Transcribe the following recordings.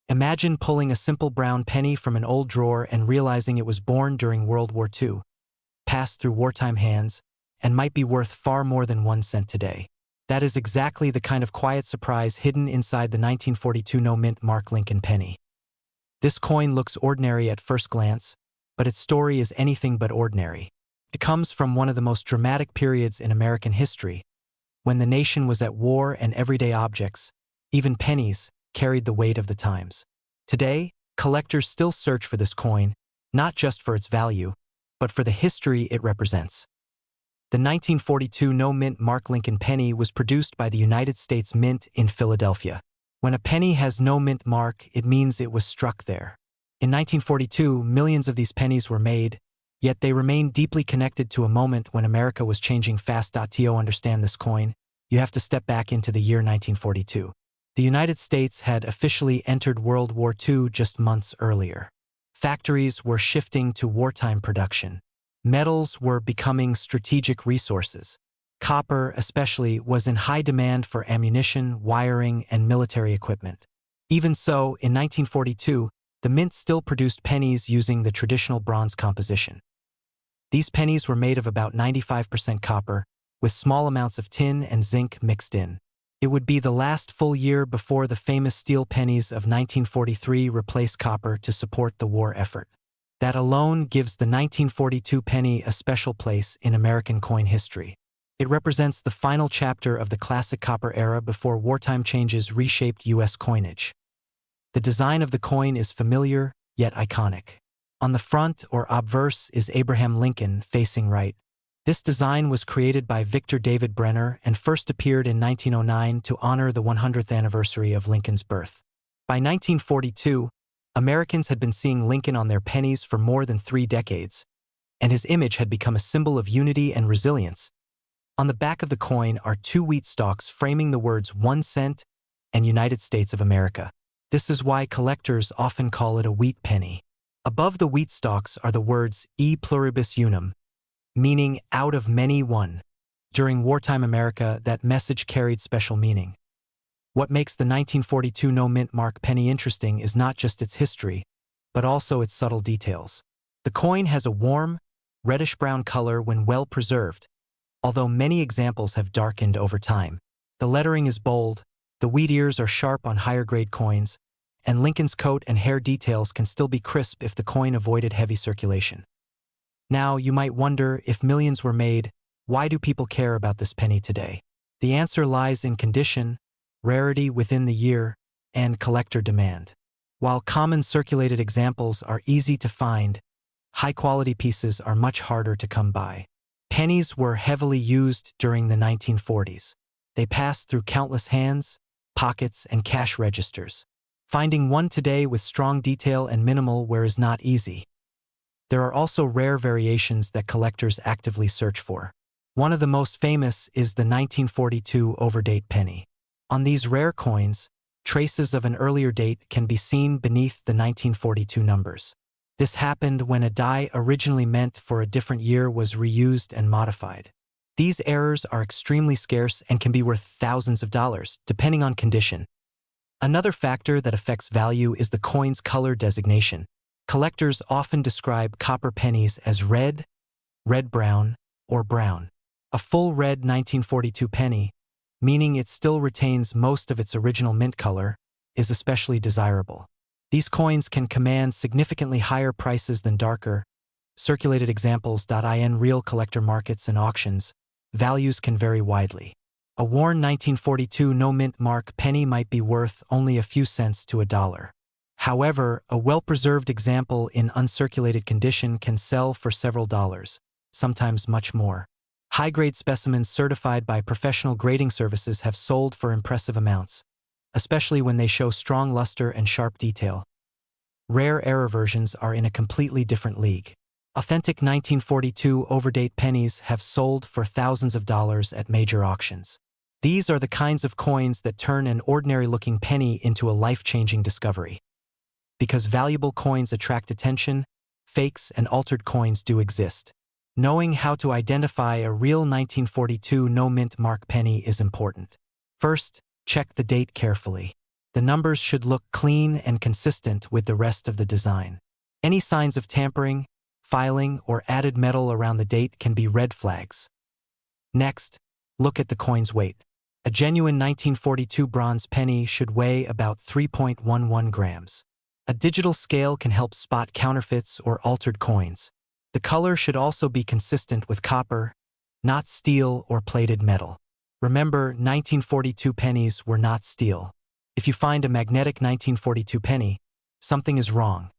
Imagine pulling a simple brown penny from an old drawer and realizing it was born during World War II, passed through wartime hands, and might be worth far more than 1 cent today. That is exactly the kind of quiet surprise hidden inside the 1942 no-mint mark Lincoln penny. This coin looks ordinary at first glance, but its story is anything but ordinary. It comes from one of the most dramatic periods in American history, when the nation was at war and everyday objects, even pennies, carried the weight of the times. Today, collectors still search for this coin, not just for its value, but for the history it represents. The 1942 no-mint mark Lincoln penny was produced by the United States Mint in Philadelphia. When a penny has no mint mark, it means it was struck there. In 1942, millions of these pennies were made, yet they remain deeply connected to a moment when America was changing fast. To understand this coin, you have to step back into the year 1942. The United States had officially entered World War II just months earlier. Factories were shifting to wartime production. Metals were becoming strategic resources. Copper, especially, was in high demand for ammunition, wiring, and military equipment. Even so, in 1942, the mint still produced pennies using the traditional bronze composition. These pennies were made of about 95% copper, with small amounts of tin and zinc mixed in. It would be the last full year before the famous steel pennies of 1943 replaced copper to support the war effort. That alone gives the 1942 penny a special place in American coin history. It represents the final chapter of the classic copper era before wartime changes reshaped U.S. coinage. The design of the coin is familiar, yet iconic. On the front or obverse is Abraham Lincoln facing right. This design was created by Victor David Brenner and first appeared in 1909 to honor the 100th anniversary of Lincoln's birth. By 1942, Americans had been seeing Lincoln on their pennies for more than 3 decades, and his image had become a symbol of unity and resilience. On the back of the coin are 2 wheat stalks framing the words 1 cent and United States of America. This is why collectors often call it a wheat penny. Above the wheat stalks are the words E pluribus unum, meaning out of many one. During wartime America, that message carried special meaning. What makes the 1942 no-mint mark penny interesting is not just its history, but also its subtle details. The coin has a warm, reddish-brown color when well preserved, although many examples have darkened over time. The lettering is bold, the wheat ears are sharp on higher-grade coins, and Lincoln's coat and hair details can still be crisp if the coin avoided heavy circulation. Now, you might wonder, if millions were made, why do people care about this penny today? The answer lies in condition, rarity within the year, and collector demand. While common circulated examples are easy to find, high-quality pieces are much harder to come by. Pennies were heavily used during the 1940s. They passed through countless hands, pockets, and cash registers. Finding one today with strong detail and minimal wear is not easy. There are also rare variations that collectors actively search for. One of the most famous is the 1942 overdate penny. On these rare coins, traces of an earlier date can be seen beneath the 1942 numbers. This happened when a die originally meant for a different year was reused and modified. These errors are extremely scarce and can be worth thousands of dollars, depending on condition. Another factor that affects value is the coin's color designation. Collectors often describe copper pennies as red, red-brown, or brown. A full red 1942 penny, meaning it still retains most of its original mint color, is especially desirable. These coins can command significantly higher prices than darker, circulated examples. In real collector markets and auctions, values can vary widely. A worn 1942 no-mint mark penny might be worth only a few cents to $1. However, a well-preserved example in uncirculated condition can sell for several dollars, sometimes much more. High-grade specimens certified by professional grading services have sold for impressive amounts, especially when they show strong luster and sharp detail. Rare error versions are in a completely different league. Authentic 1942 overdate pennies have sold for thousands of dollars at major auctions. These are the kinds of coins that turn an ordinary-looking penny into a life-changing discovery. Because valuable coins attract attention, fakes and altered coins do exist. Knowing how to identify a real 1942 no-mint mark penny is important. First, check the date carefully. The numbers should look clean and consistent with the rest of the design. Any signs of tampering, filing, or added metal around the date can be red flags. Next, look at the coin's weight. A genuine 1942 bronze penny should weigh about 3.11 grams. A digital scale can help spot counterfeits or altered coins. The color should also be consistent with copper, not steel or plated metal. Remember, 1942 pennies were not steel. If you find a magnetic 1942 penny, something is wrong.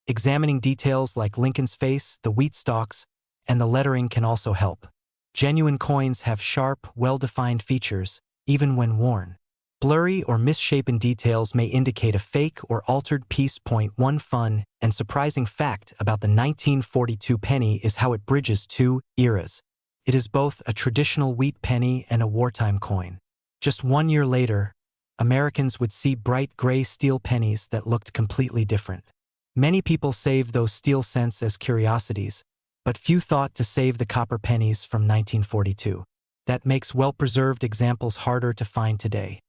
Examining details like Lincoln's face, the wheat stalks, and the lettering can also help. Genuine coins have sharp, well-defined features, even when worn. Blurry or misshapen details may indicate a fake or altered piece. One fun and surprising fact about the 1942 penny is how it bridges two eras. It is both a traditional wheat penny and a wartime coin. Just 1 year later, Americans would see bright gray steel pennies that looked completely different. Many people saved those steel cents as curiosities, but few thought to save the copper pennies from 1942. That makes well-preserved examples harder to find today.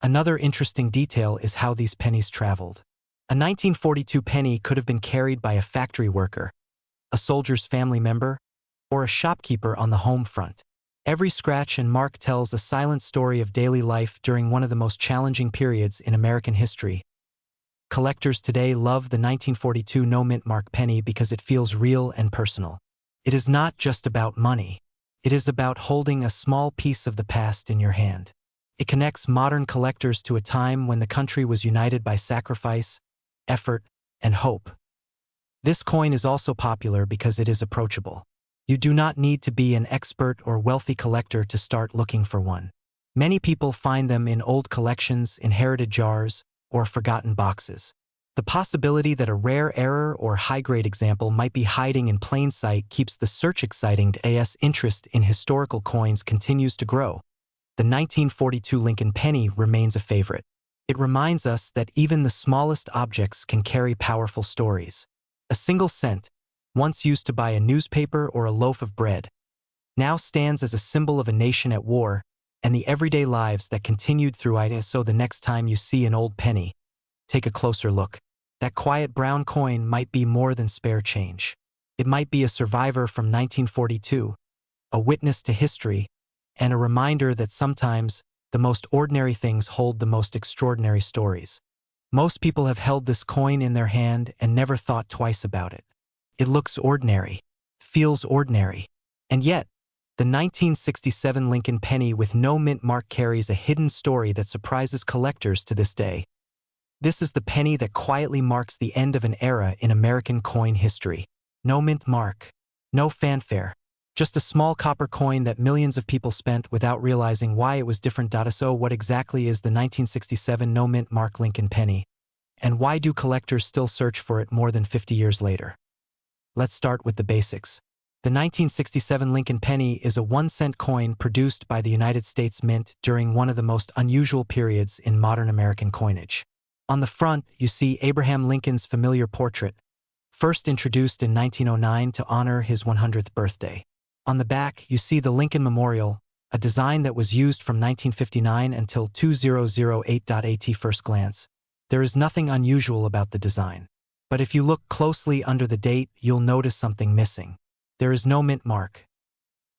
Another interesting detail is how these pennies traveled. A 1942 penny could have been carried by a factory worker, a soldier's family member, or a shopkeeper on the home front. Every scratch and mark tells a silent story of daily life during one of the most challenging periods in American history. Collectors today love the 1942 no-mint mark penny because it feels real and personal. It is not just about money. It is about holding a small piece of the past in your hand. It connects modern collectors to a time when the country was united by sacrifice, effort, and hope. This coin is also popular because it is approachable. You do not need to be an expert or wealthy collector to start looking for one. Many people find them in old collections, inherited jars, or forgotten boxes. The possibility that a rare error or high-grade example might be hiding in plain sight keeps the search exciting. As interest in historical coins continues to grow, the 1942 Lincoln penny remains a favorite. It reminds us that even the smallest objects can carry powerful stories. A single cent, once used to buy a newspaper or a loaf of bread, now stands as a symbol of a nation at war and the everyday lives that continued through it. So the next time you see an old penny, take a closer look. That quiet brown coin might be more than spare change. It might be a survivor from 1942, a witness to history, and a reminder that sometimes the most ordinary things hold the most extraordinary stories. Most people have held this coin in their hand and never thought twice about it. It looks ordinary, feels ordinary, and yet, the 1967 Lincoln penny with no mint mark carries a hidden story that surprises collectors to this day. This is the penny that quietly marks the end of an era in American coin history. No mint mark, no fanfare, just a small copper coin that millions of people spent without realizing why it was different. So what exactly is the 1967 no mint mark Lincoln penny? And why do collectors still search for it more than 50 years later? Let's start with the basics. The 1967 Lincoln penny is a 1-cent coin produced by the United States Mint during one of the most unusual periods in modern American coinage. On the front, you see Abraham Lincoln's familiar portrait, first introduced in 1909 to honor his 100th birthday. On the back, you see the Lincoln Memorial, a design that was used from 1959 until 2008. At first glance, there is nothing unusual about the design. But if you look closely under the date, you'll notice something missing. There is no mint mark.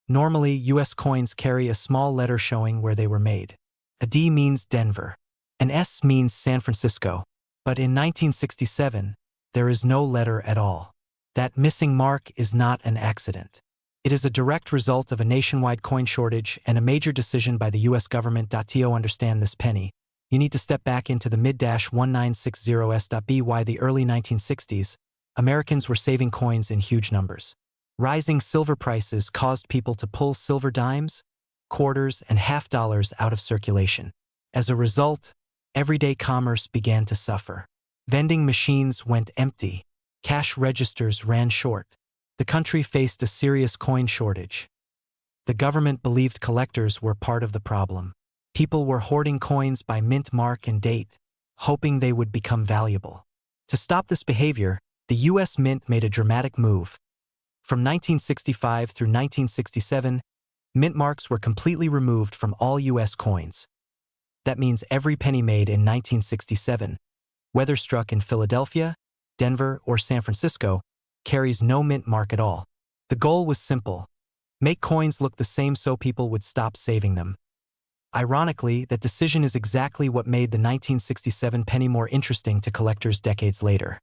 Normally, U.S. coins carry a small letter showing where they were made. A D means Denver. An S means San Francisco. But in 1967, there is no letter at all. That missing mark is not an accident. It is a direct result of a nationwide coin shortage and a major decision by the U.S. government. To understand this penny, you need to step back into the mid-1960s. By the early 1960s, Americans were saving coins in huge numbers. Rising silver prices caused people to pull silver dimes, quarters, and half dollars out of circulation. As a result, everyday commerce began to suffer. Vending machines went empty. Cash registers ran short. The country faced a serious coin shortage. The government believed collectors were part of the problem. People were hoarding coins by mint mark and date, hoping they would become valuable. To stop this behavior, the U.S. Mint made a dramatic move. From 1965 through 1967, mint marks were completely removed from all U.S. coins. That means every penny made in 1967, whether struck in Philadelphia, Denver, or San Francisco, carries no mint mark at all. The goal was simple: make coins look the same so people would stop saving them. Ironically, that decision is exactly what made the 1967 penny more interesting to collectors decades later.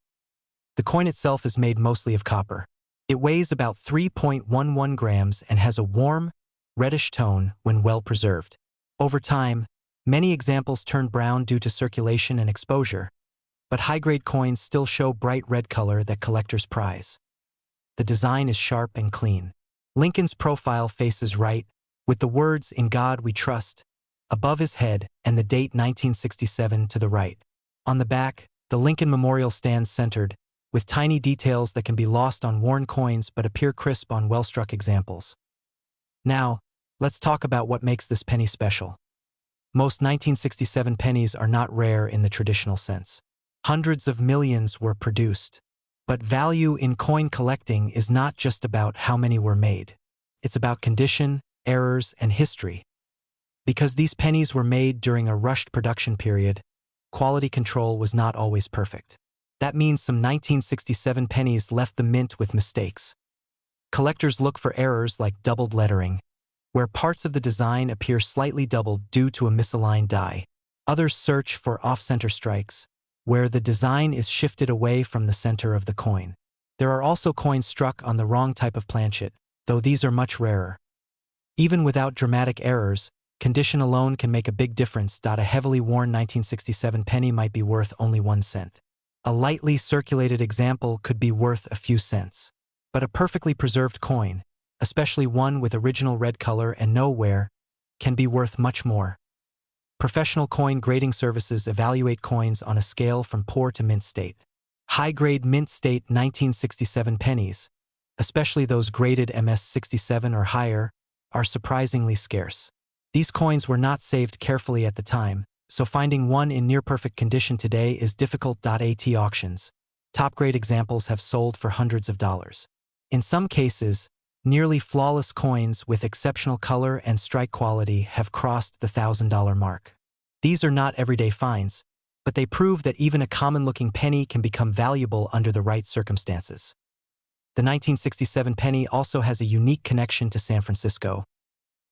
The coin itself is made mostly of copper. It weighs about 3.11 grams and has a warm, reddish tone when well preserved. Over time, many examples turned brown due to circulation and exposure, but high-grade coins still show bright red color that collectors prize. The design is sharp and clean. Lincoln's profile faces right, with the words "In God We Trust" above his head and the date 1967 to the right. On the back, the Lincoln Memorial stands centered, with tiny details that can be lost on worn coins but appear crisp on well-struck examples. Now, let's talk about what makes this penny special. Most 1967 pennies are not rare in the traditional sense. Hundreds of millions were produced. But value in coin collecting is not just about how many were made. It's about condition, errors, and history. Because these pennies were made during a rushed production period, quality control was not always perfect. That means some 1967 pennies left the mint with mistakes. Collectors look for errors like doubled lettering, where parts of the design appear slightly doubled due to a misaligned die. Others search for off-center strikes, where the design is shifted away from the center of the coin. There are also coins struck on the wrong type of planchet, though these are much rarer. Even without dramatic errors, condition alone can make a big difference. A heavily worn 1967 penny might be worth only 1 cent. A lightly circulated example could be worth a few cents. But a perfectly preserved coin, especially one with original red color and no wear, can be worth much more. Professional coin grading services evaluate coins on a scale from poor to mint state. High-grade mint state 1967 pennies, especially those graded MS-67 or higher, are surprisingly scarce. These coins were not saved carefully at the time, so finding one in near-perfect condition today is difficult. At auctions, top-grade examples have sold for hundreds of dollars. In some cases, nearly flawless coins with exceptional color and strike quality have crossed the $1,000 mark. These are not everyday finds, but they prove that even a common-looking penny can become valuable under the right circumstances. The 1967 penny also has a unique connection to San Francisco.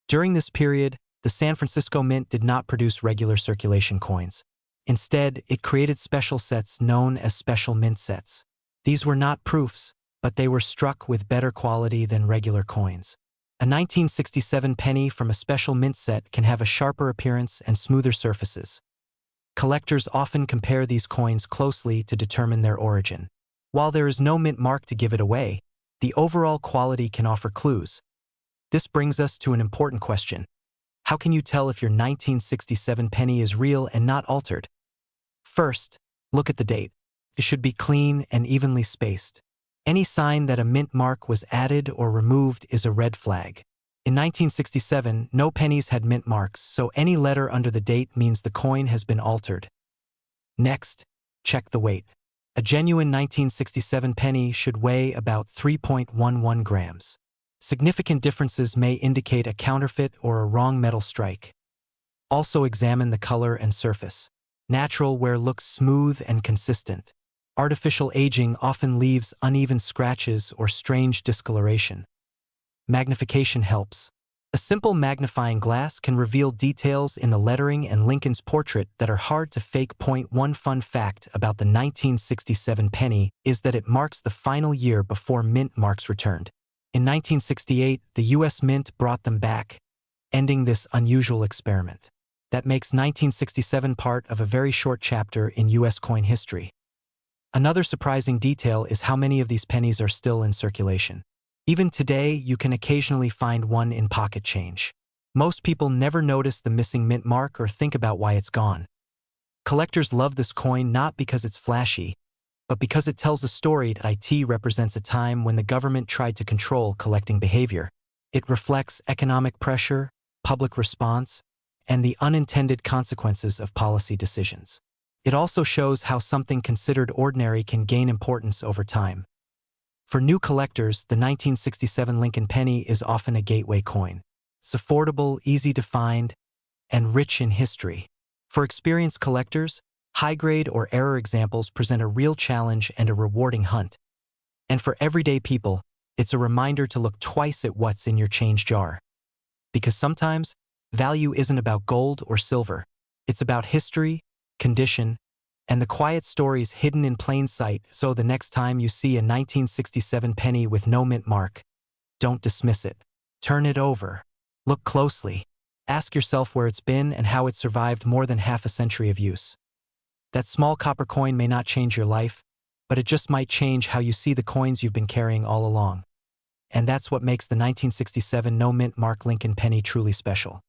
During this period, the San Francisco Mint did not produce regular circulation coins. Instead, it created special sets known as special mint sets. These were not proofs, but they were struck with better quality than regular coins. A 1967 penny from a special mint set can have a sharper appearance and smoother surfaces. Collectors often compare these coins closely to determine their origin. While there is no mint mark to give it away, the overall quality can offer clues. This brings us to an important question. How can you tell if your 1967 penny is real and not altered? First, look at the date. It should be clean and evenly spaced. Any sign that a mint mark was added or removed is a red flag. In 1967, no pennies had mint marks, so any letter under the date means the coin has been altered. Next, check the weight. A genuine 1967 penny should weigh about 3.11 grams. Significant differences may indicate a counterfeit or a wrong metal strike. Also examine the color and surface. Natural wear looks smooth and consistent. Artificial aging often leaves uneven scratches or strange discoloration. Magnification helps. A simple magnifying glass can reveal details in the lettering and Lincoln's portrait that are hard to fake. One fun fact about the 1967 penny is that it marks the final year before mint marks returned. In 1968, the U.S. Mint brought them back, ending this unusual experiment. That makes 1967 part of a very short chapter in U.S. coin history. Another surprising detail is how many of these pennies are still in circulation. Even today, you can occasionally find one in pocket change. Most people never notice the missing mint mark or think about why it's gone. Collectors love this coin not because it's flashy, but because it tells a story. It represents a time when the government tried to control collecting behavior. It reflects economic pressure, public response, and the unintended consequences of policy decisions. It also shows how something considered ordinary can gain importance over time. For new collectors, the 1967 Lincoln penny is often a gateway coin. It's affordable, easy to find, and rich in history. For experienced collectors, high-grade or error examples present a real challenge and a rewarding hunt. And for everyday people, it's a reminder to look twice at what's in your change jar. Because sometimes, value isn't about gold or silver. It's about history, condition, and the quiet stories hidden in plain sight. So the next time you see a 1967 penny with no mint mark, don't dismiss it. Turn it over. Look closely. Ask yourself where it's been and how it survived more than half a century of use. That small copper coin may not change your life, but it just might change how you see the coins you've been carrying all along. And that's what makes the 1967 no mint mark Lincoln penny truly special.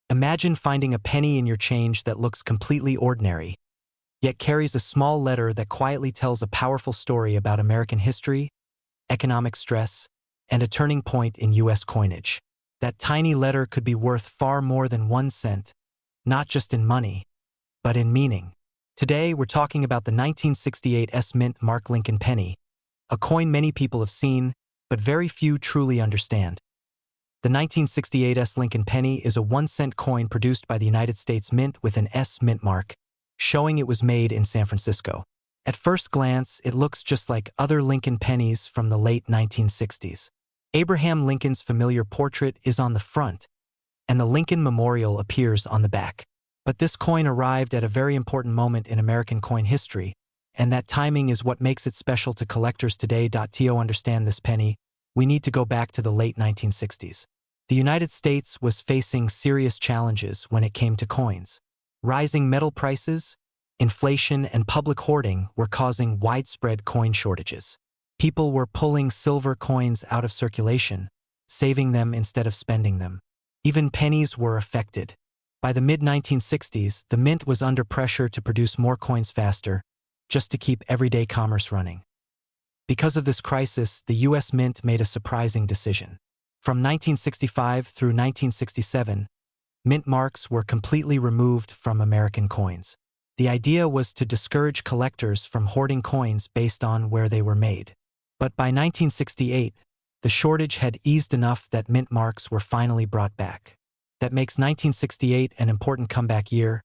Imagine finding a penny in your change that looks completely ordinary, yet carries a small letter that quietly tells a powerful story about American history, economic stress, and a turning point in U.S. coinage. That tiny letter could be worth far more than 1 cent, not just in money, but in meaning. Today, we're talking about the 1968 mint mark Lincoln penny, a coin many people have seen, but very few truly understand. The 1968 Lincoln penny is a 1-cent coin produced by the United States Mint with an S mint mark, showing it was made in San Francisco. At first glance, it looks just like other Lincoln pennies from the late 1960s. Abraham Lincoln's familiar portrait is on the front, and the Lincoln Memorial appears on the back. But this coin arrived at a very important moment in American coin history, and that timing is what makes it special to collectors today. To understand this penny, we need to go back to the late 1960s. The United States was facing serious challenges when it came to coins. Rising metal prices, inflation, and public hoarding were causing widespread coin shortages. People were pulling silver coins out of circulation, saving them instead of spending them. Even pennies were affected. By the mid-1960s, the mint was under pressure to produce more coins faster, just to keep everyday commerce running. Because of this crisis, the U.S. Mint made a surprising decision. From 1965 through 1967, mint marks were completely removed from American coins. The idea was to discourage collectors from hoarding coins based on where they were made. But by 1968, the shortage had eased enough that mint marks were finally brought back. That makes 1968 an important comeback year,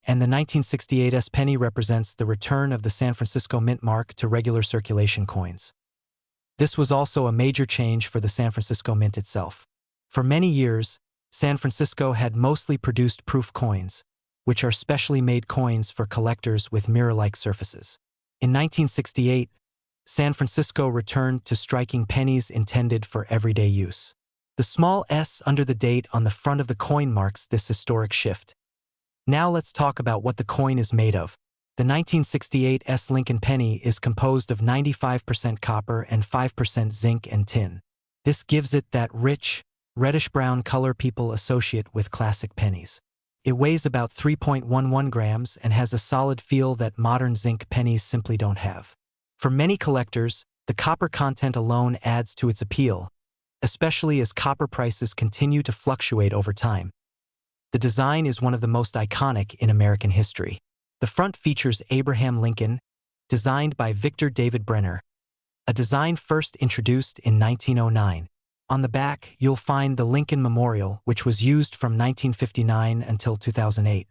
and the 1968 penny represents the return of the San Francisco mint mark to regular circulation coins. This was also a major change for the San Francisco Mint itself. For many years, San Francisco had mostly produced proof coins, which are specially made coins for collectors with mirror-like surfaces. In 1968, San Francisco returned to striking pennies intended for everyday use. The small S under the date on the front of the coin marks this historic shift. Now let's talk about what the coin is made of. The 1968 Lincoln penny is composed of 95% copper and 5% zinc and tin. This gives it that rich, reddish-brown color people associate with classic pennies. It weighs about 3.11 grams and has a solid feel that modern zinc pennies simply don't have. For many collectors, the copper content alone adds to its appeal, especially as copper prices continue to fluctuate over time. The design is one of the most iconic in American history. The front features Abraham Lincoln, designed by Victor David Brenner, a design first introduced in 1909. On the back, you'll find the Lincoln Memorial, which was used from 1959 until 2008.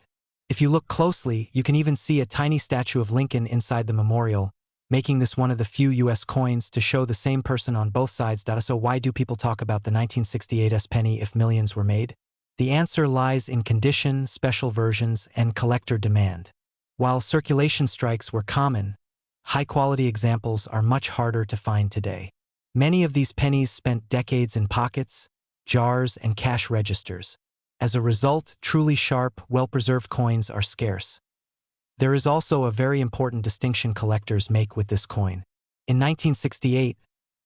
If you look closely, you can even see a tiny statue of Lincoln inside the memorial, making this one of the few U.S. coins to show the same person on both sides. So why do people talk about the 1968 penny if millions were made? The answer lies in condition, special versions, and collector demand. While circulation strikes were common, high-quality examples are much harder to find today. Many of these pennies spent decades in pockets, jars, and cash registers. As a result, truly sharp, well-preserved coins are scarce. There is also a very important distinction collectors make with this coin. In 1968,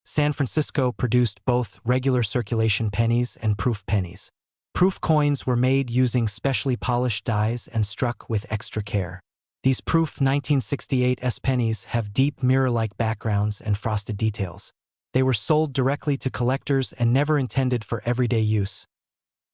San Francisco produced both regular circulation pennies and proof pennies. Proof coins were made using specially polished dies and struck with extra care. These proof 1968 pennies have deep mirror-like backgrounds and frosted details. They were sold directly to collectors and never intended for everyday use.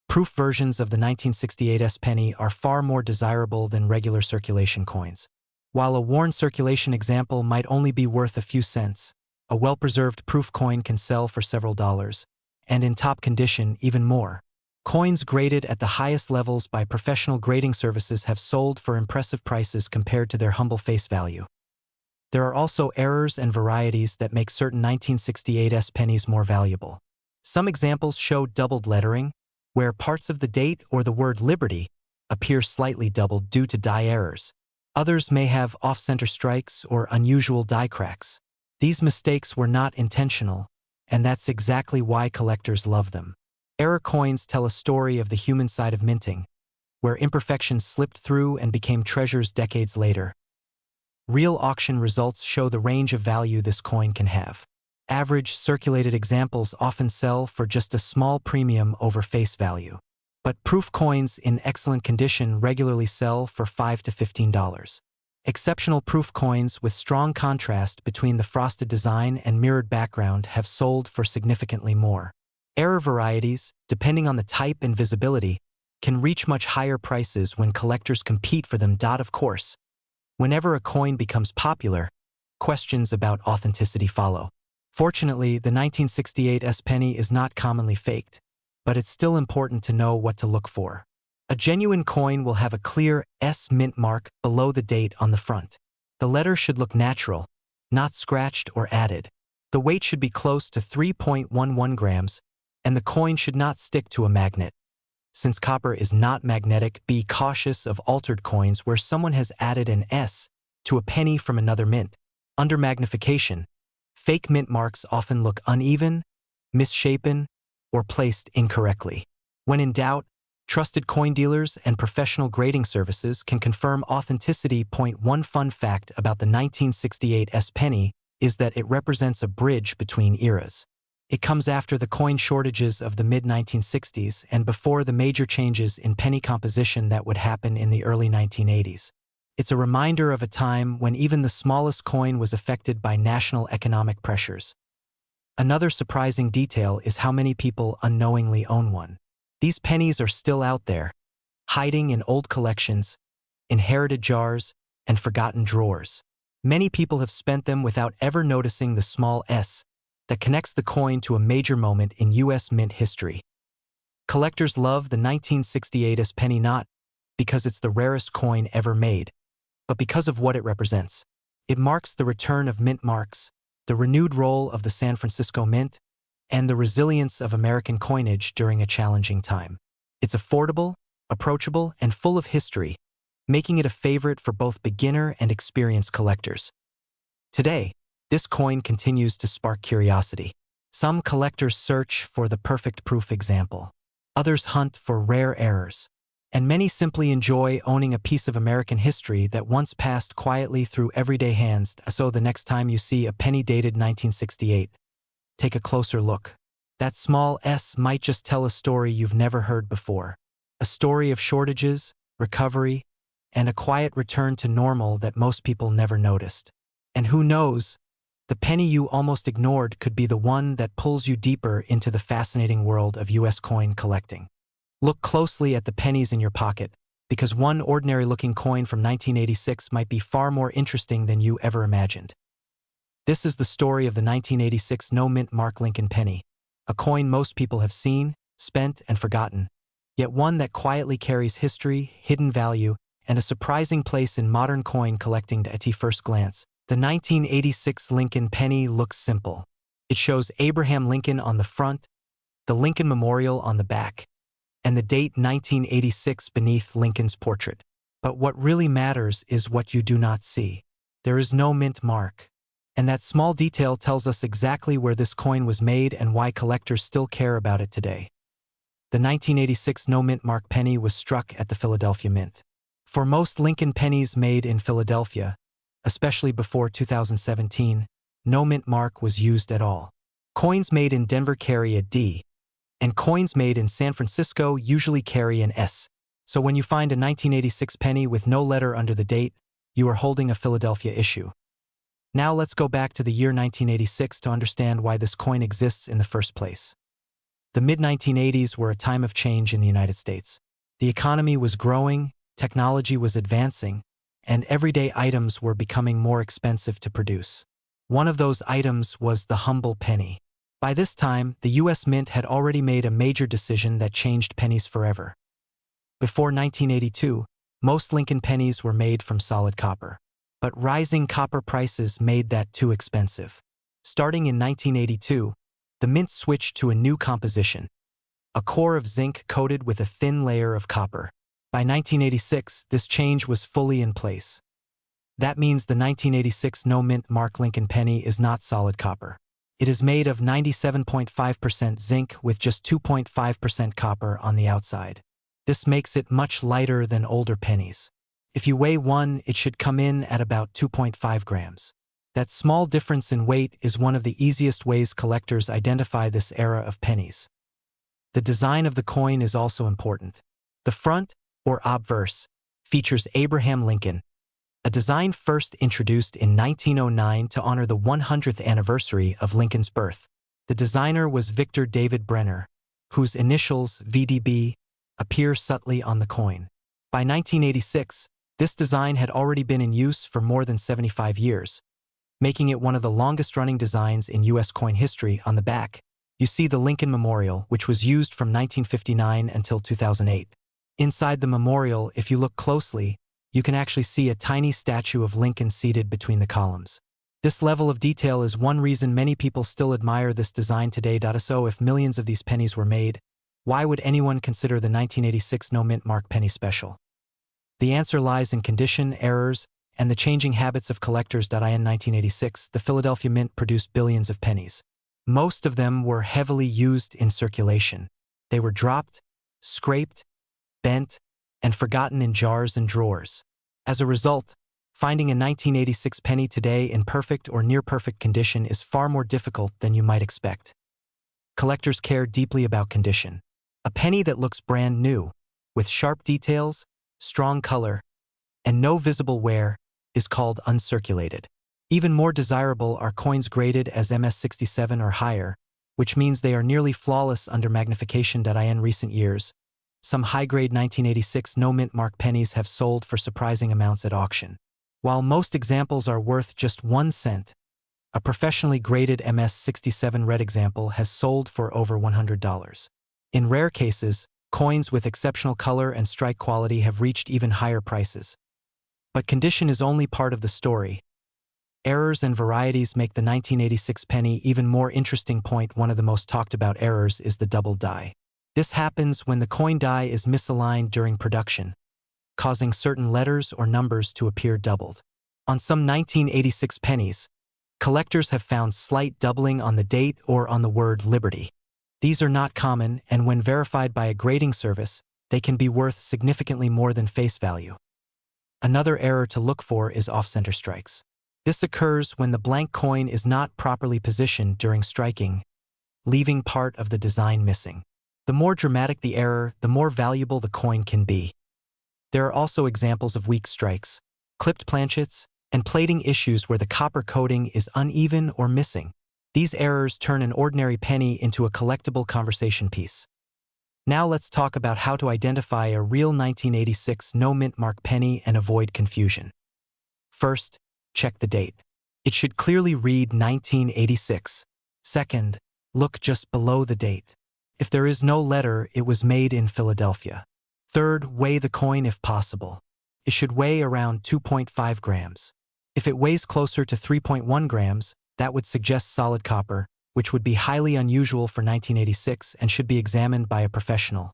Proof versions of the 1968 penny are far more desirable than regular circulation coins. While a worn circulation example might only be worth a few cents, a well-preserved proof coin can sell for several dollars, and in top condition, even more. Coins graded at the highest levels by professional grading services have sold for impressive prices compared to their humble face value. There are also errors and varieties that make certain 1968 pennies more valuable. Some examples show doubled lettering, where parts of the date or the word Liberty appear slightly doubled due to die errors. Others may have off-center strikes or unusual die cracks. These mistakes were not intentional, and that's exactly why collectors love them. Error coins tell a story of the human side of minting, where imperfections slipped through and became treasures decades later. Real auction results show the range of value this coin can have. Average circulated examples often sell for just a small premium over face value. But proof coins in excellent condition regularly sell for $5 to $15. Exceptional proof coins with strong contrast between the frosted design and mirrored background have sold for significantly more. Error varieties, depending on the type and visibility, can reach much higher prices when collectors compete for them. Of course, whenever a coin becomes popular, questions about authenticity follow. Fortunately, the 1968 penny is not commonly faked, but it's still important to know what to look for. A genuine coin will have a clear S mint mark below the date on the front. The letter should look natural, not scratched or added. The weight should be close to 3.11 grams, and the coin should not stick to a magnet. Since copper is not magnetic, be cautious of altered coins where someone has added an S to a penny from another mint. Under magnification, fake mint marks often look uneven, misshapen, or placed incorrectly. When in doubt, trusted coin dealers and professional grading services can confirm authenticity. One fun fact about the 1968 penny is that it represents a bridge between eras. It comes after the coin shortages of the mid-1960s and before the major changes in penny composition that would happen in the early 1980s. It's a reminder of a time when even the smallest coin was affected by national economic pressures. Another surprising detail is how many people unknowingly own one. These pennies are still out there, hiding in old collections, inherited jars, and forgotten drawers. Many people have spent them without ever noticing the small S that connects the coin to a major moment in U.S. mint history. Collectors love the 1968 penny not because it's the rarest coin ever made, but because of what it represents. It marks the return of mint marks, the renewed role of the San Francisco Mint, and the resilience of American coinage during a challenging time. It's affordable, approachable, and full of history, making it a favorite for both beginner and experienced collectors. Today, this coin continues to spark curiosity. Some collectors search for the perfect proof example. Others hunt for rare errors. And many simply enjoy owning a piece of American history that once passed quietly through everyday hands. So the next time you see a penny dated 1968, take a closer look. That small S might just tell a story you've never heard before. A story of shortages, recovery, and a quiet return to normal that most people never noticed. And who knows, the penny you almost ignored could be the one that pulls you deeper into the fascinating world of U.S. coin collecting. Look closely at the pennies in your pocket, because one ordinary-looking coin from 1986 might be far more interesting than you ever imagined. This is the story of the 1986 no-mint mark Lincoln penny, a coin most people have seen, spent, and forgotten, yet one that quietly carries history, hidden value, and a surprising place in modern coin collecting. At first glance, the 1986 Lincoln penny looks simple. It shows Abraham Lincoln on the front, the Lincoln Memorial on the back, and the date 1986 beneath Lincoln's portrait. But what really matters is what you do not see. There is no mint mark. And that small detail tells us exactly where this coin was made and why collectors still care about it today. The 1986 no mint mark penny was struck at the Philadelphia Mint. For most Lincoln pennies made in Philadelphia, especially before 2017, no mint mark was used at all. Coins made in Denver carry a D, and coins made in San Francisco usually carry an S. So when you find a 1986 penny with no letter under the date, you are holding a Philadelphia issue. Now let's go back to the year 1986 to understand why this coin exists in the first place. The mid-1980s were a time of change in the United States. The economy was growing, technology was advancing, and everyday items were becoming more expensive to produce. One of those items was the humble penny. By this time, the U.S. Mint had already made a major decision that changed pennies forever. Before 1982, most Lincoln pennies were made from solid copper. But rising copper prices made that too expensive. Starting in 1982, the mint switched to a new composition, a core of zinc coated with a thin layer of copper. By 1986, this change was fully in place. That means the 1986 no-mint mark Lincoln penny is not solid copper. It is made of 97.5% zinc with just 2.5% copper on the outside. This makes it much lighter than older pennies. If you weigh one, it should come in at about 2.5 grams. That small difference in weight is one of the easiest ways collectors identify this era of pennies. The design of the coin is also important. The front, or obverse, features Abraham Lincoln, a design first introduced in 1909 to honor the 100th anniversary of Lincoln's birth. The designer was Victor David Brenner, whose initials, VDB, appear subtly on the coin. By 1986, this design had already been in use for more than 75 years, making it one of the longest-running designs in U.S. coin history. On the back, you see the Lincoln Memorial, which was used from 1959 until 2008. Inside the memorial, if you look closely, you can actually see a tiny statue of Lincoln seated between the columns. This level of detail is one reason many people still admire this design today. So if millions of these pennies were made, why would anyone consider the 1986 no-mint mark penny special? The answer lies in condition, errors, and the changing habits of collectors. In 1986, the Philadelphia Mint produced billions of pennies. Most of them were heavily used in circulation. They were dropped, scraped, bent, and forgotten in jars and drawers. As a result, finding a 1986 penny today in perfect or near-perfect condition is far more difficult than you might expect. Collectors care deeply about condition. A penny that looks brand new, with sharp details, strong color, and no visible wear, is called uncirculated. Even more desirable are coins graded as MS67 or higher, which means they are nearly flawless under magnification. In recent years, some high-grade 1986 no-mint mark pennies have sold for surprising amounts at auction. While most examples are worth just 1 cent, a professionally graded MS67 red example has sold for over $100. In rare cases, coins with exceptional color and strike quality have reached even higher prices. But condition is only part of the story. Errors and varieties make the 1986 penny even more interesting. One of the most talked about errors is the double die. This happens when the coin die is misaligned during production, causing certain letters or numbers to appear doubled. On some 1986 pennies, collectors have found slight doubling on the date or on the word Liberty. These are not common, and when verified by a grading service, they can be worth significantly more than face value. Another error to look for is off-center strikes. This occurs when the blank coin is not properly positioned during striking, leaving part of the design missing. The more dramatic the error, the more valuable the coin can be. There are also examples of weak strikes, clipped planchets, and plating issues where the copper coating is uneven or missing. These errors turn an ordinary penny into a collectible conversation piece. Now let's talk about how to identify a real 1986 no-mint mark penny and avoid confusion. First, check the date. It should clearly read 1986. Second, look just below the date. If there is no letter, it was made in Philadelphia. Third, weigh the coin if possible. It should weigh around 2.5 grams. If it weighs closer to 3.1 grams, that would suggest solid copper, which would be highly unusual for 1986 and should be examined by a professional.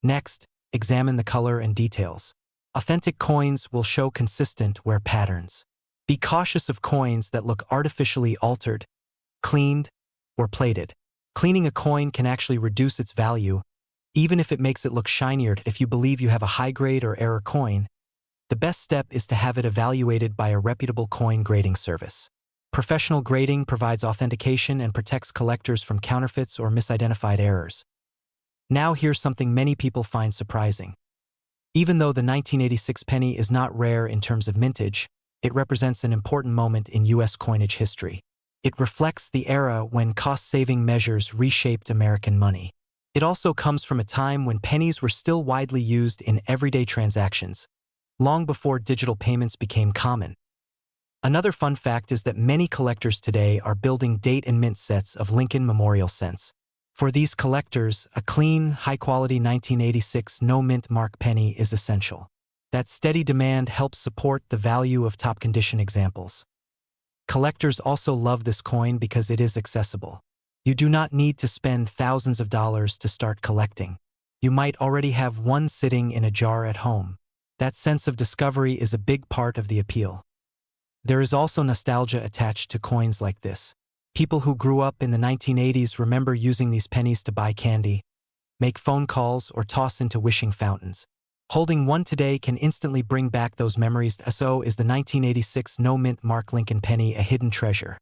Next, examine the color and details. Authentic coins will show consistent wear patterns. Be cautious of coins that look artificially altered, cleaned, or plated. Cleaning a coin can actually reduce its value, even if it makes it look shinier. If you believe you have a high-grade or error coin, the best step is to have it evaluated by a reputable coin grading service. Professional grading provides authentication and protects collectors from counterfeits or misidentified errors. Now here's something many people find surprising. Even though the 1986 penny is not rare in terms of mintage, it represents an important moment in U.S. coinage history. It reflects the era when cost-saving measures reshaped American money. It also comes from a time when pennies were still widely used in everyday transactions, long before digital payments became common. Another fun fact is that many collectors today are building date and mint sets of Lincoln Memorial cents. For these collectors, a clean, high-quality 1986 no-mint mark penny is essential. That steady demand helps support the value of top-condition examples. Collectors also love this coin because it is accessible. You do not need to spend thousands of dollars to start collecting. You might already have one sitting in a jar at home. That sense of discovery is a big part of the appeal. There is also nostalgia attached to coins like this. People who grew up in the 1980s remember using these pennies to buy candy, make phone calls, or toss into wishing fountains. Holding one today can instantly bring back those memories. So is the 1986 no-mint mark Lincoln penny a hidden treasure.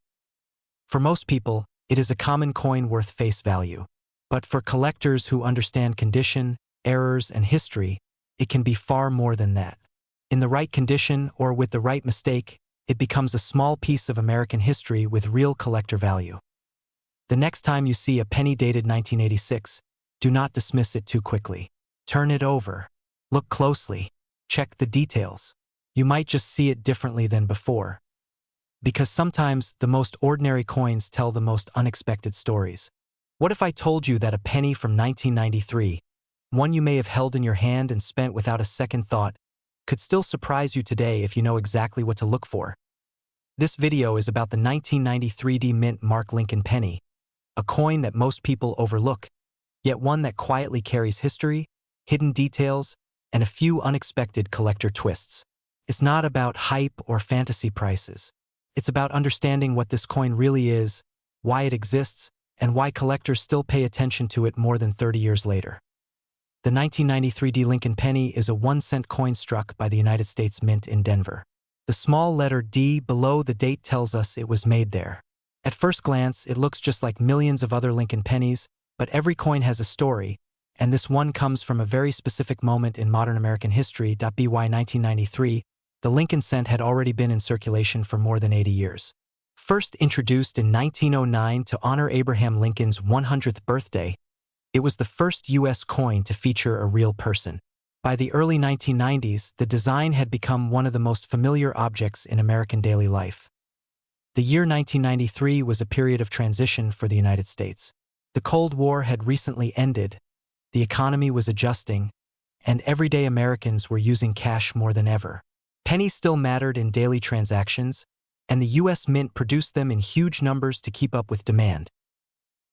For most people, it is a common coin worth face value. But for collectors who understand condition, errors, and history, it can be far more than that. In the right condition or with the right mistake, it becomes a small piece of American history with real collector value. The next time you see a penny dated 1986, do not dismiss it too quickly. Turn it over. Look closely. Check the details. You might just see it differently than before. Because sometimes the most ordinary coins tell the most unexpected stories. What if I told you that a penny from 1993, one you may have held in your hand and spent without a second thought, could still surprise you today if you know exactly what to look for? This video is about the 1993 mint mark Lincoln penny, a coin that most people overlook, yet one that quietly carries history, hidden details, and a few unexpected collector twists. It's not about hype or fantasy prices. It's about understanding what this coin really is, why it exists, and why collectors still pay attention to it more than 30 years later. The 1993 Lincoln penny is a 1-cent coin struck by the United States Mint in Denver. The small letter D below the date tells us it was made there. At first glance, it looks just like millions of other Lincoln pennies, but every coin has a story, and this one comes from a very specific moment in modern American history. By 1993, the Lincoln cent had already been in circulation for more than 80 years. First introduced in 1909 to honor Abraham Lincoln's 100th birthday, it was the first U.S. coin to feature a real person. By the early 1990s, the design had become one of the most familiar objects in American daily life. The year 1993 was a period of transition for the United States. The Cold War had recently ended, the economy was adjusting, and everyday Americans were using cash more than ever. Pennies still mattered in daily transactions, and the U.S. Mint produced them in huge numbers to keep up with demand.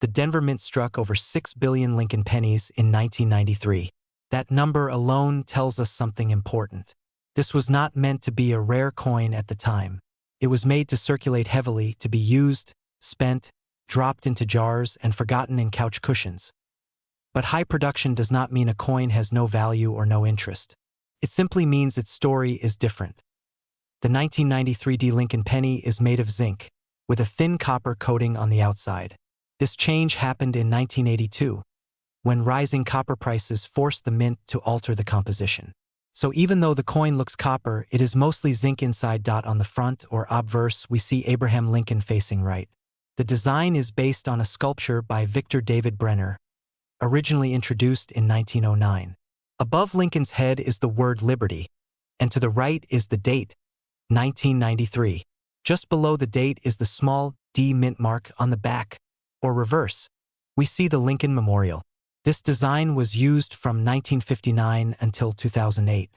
The Denver Mint struck over 6 billion Lincoln pennies in 1993. That number alone tells us something important. This was not meant to be a rare coin at the time. It was made to circulate heavily, to be used, spent, dropped into jars, and forgotten in couch cushions. But high production does not mean a coin has no value or no interest. It simply means its story is different. The 1993 Lincoln penny is made of zinc, with a thin copper coating on the outside. This change happened in 1982, when rising copper prices forced the mint to alter the composition. So even though the coin looks copper, it is mostly zinc inside. On the front or obverse, we see Abraham Lincoln facing right. The design is based on a sculpture by Victor David Brenner, originally introduced in 1909. Above Lincoln's head is the word Liberty, and to the right is the date, 1993. Just below the date is the small D mint mark on the back, or reverse. We see the Lincoln Memorial. This design was used from 1959 until 2008.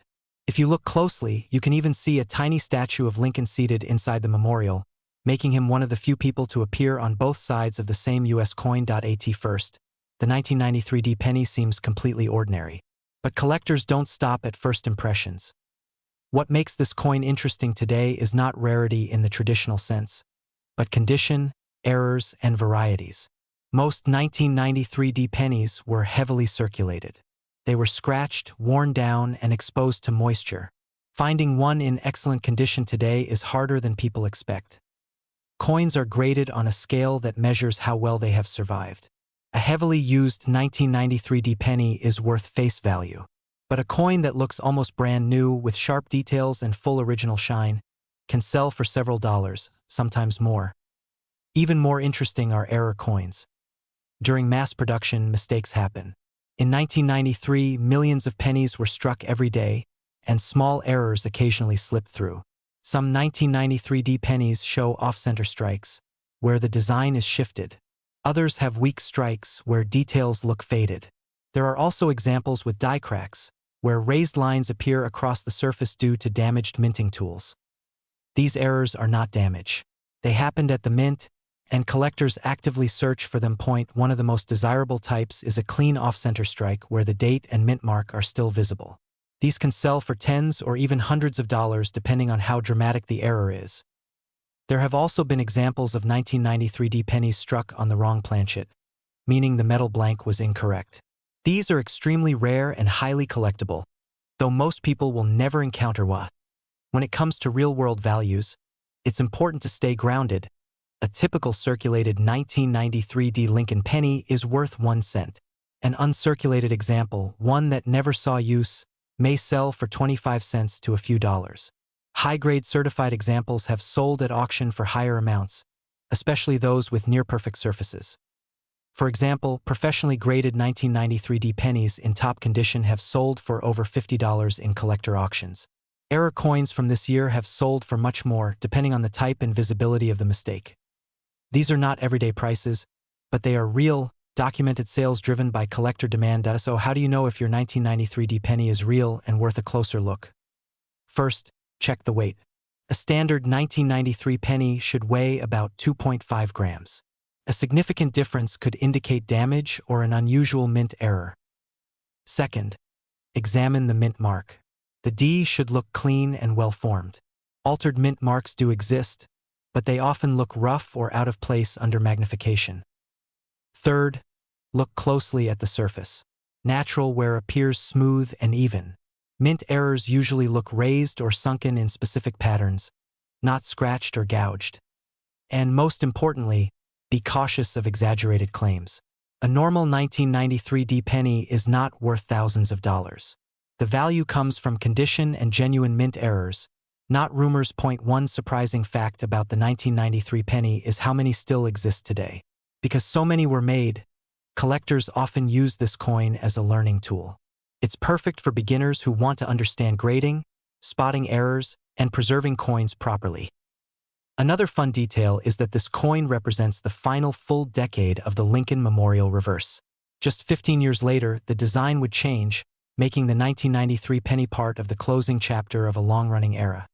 If you look closely, you can even see a tiny statue of Lincoln seated inside the memorial, making him one of the few people to appear on both sides of the same U.S. coin. At first, the 1993 penny seems completely ordinary. But collectors don't stop at first impressions. What makes this coin interesting today is not rarity in the traditional sense, but condition, errors, and varieties. Most 1993 pennies were heavily circulated. They were scratched, worn down, and exposed to moisture. Finding one in excellent condition today is harder than people expect. Coins are graded on a scale that measures how well they have survived. A heavily used 1993 penny is worth face value. But a coin that looks almost brand new with sharp details and full original shine can sell for several dollars, sometimes more. Even more interesting are error coins. During mass production, mistakes happen. In 1993, millions of pennies were struck every day, and small errors occasionally slipped through. Some 1993 pennies show off-center strikes, where the design is shifted. Others have weak strikes where details look faded. There are also examples with die cracks, where raised lines appear across the surface due to damaged minting tools. These errors are not damage. They happened at the mint, and collectors actively search for them. One of the most desirable types is a clean off-center strike where the date and mint mark are still visible. These can sell for tens or even hundreds of dollars depending on how dramatic the error is. There have also been examples of 1993 pennies struck on the wrong planchet, meaning the metal blank was incorrect. These are extremely rare and highly collectible, though most people will never encounter one. When it comes to real-world values, it's important to stay grounded. A typical circulated 1993 Lincoln penny is worth 1 cent. An uncirculated example, one that never saw use, may sell for 25 cents to a few dollars. High-grade certified examples have sold at auction for higher amounts, especially those with near-perfect surfaces. For example, professionally graded 1993 pennies in top condition have sold for over $50 in collector auctions. Error coins from this year have sold for much more, depending on the type and visibility of the mistake. These are not everyday prices, but they are real, documented sales driven by collector demand. So how do you know if your 1993 penny is real and worth a closer look? First, check the weight. A standard 1993 penny should weigh about 2.5 grams. A significant difference could indicate damage or an unusual mint error. Second, examine the mint mark. The D should look clean and well-formed. Altered mint marks do exist, but they often look rough or out of place under magnification. Third, look closely at the surface. Natural wear appears smooth and even. Mint errors usually look raised or sunken in specific patterns, not scratched or gouged. And most importantly, be cautious of exaggerated claims. A normal 1993 penny is not worth thousands of dollars. The value comes from condition and genuine mint errors, not rumors. One surprising fact about the 1993 penny is how many still exist today. Because so many were made, collectors often use this coin as a learning tool. It's perfect for beginners who want to understand grading, spotting errors, and preserving coins properly. Another fun detail is that this coin represents the final full decade of the Lincoln Memorial Reverse. Just 15 years later, the design would change, making the 1993 penny part of the closing chapter of a long-running era.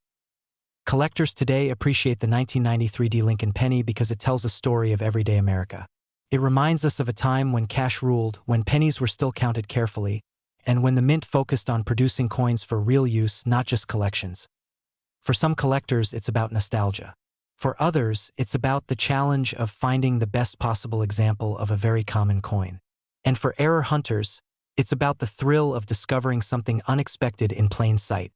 Collectors today appreciate the 1993 Lincoln penny because it tells a story of everyday America. It reminds us of a time when cash ruled, when pennies were still counted carefully, and when the mint focused on producing coins for real use, not just collections. For some collectors, it's about nostalgia. For others, it's about the challenge of finding the best possible example of a very common coin. And for error hunters, it's about the thrill of discovering something unexpected in plain sight.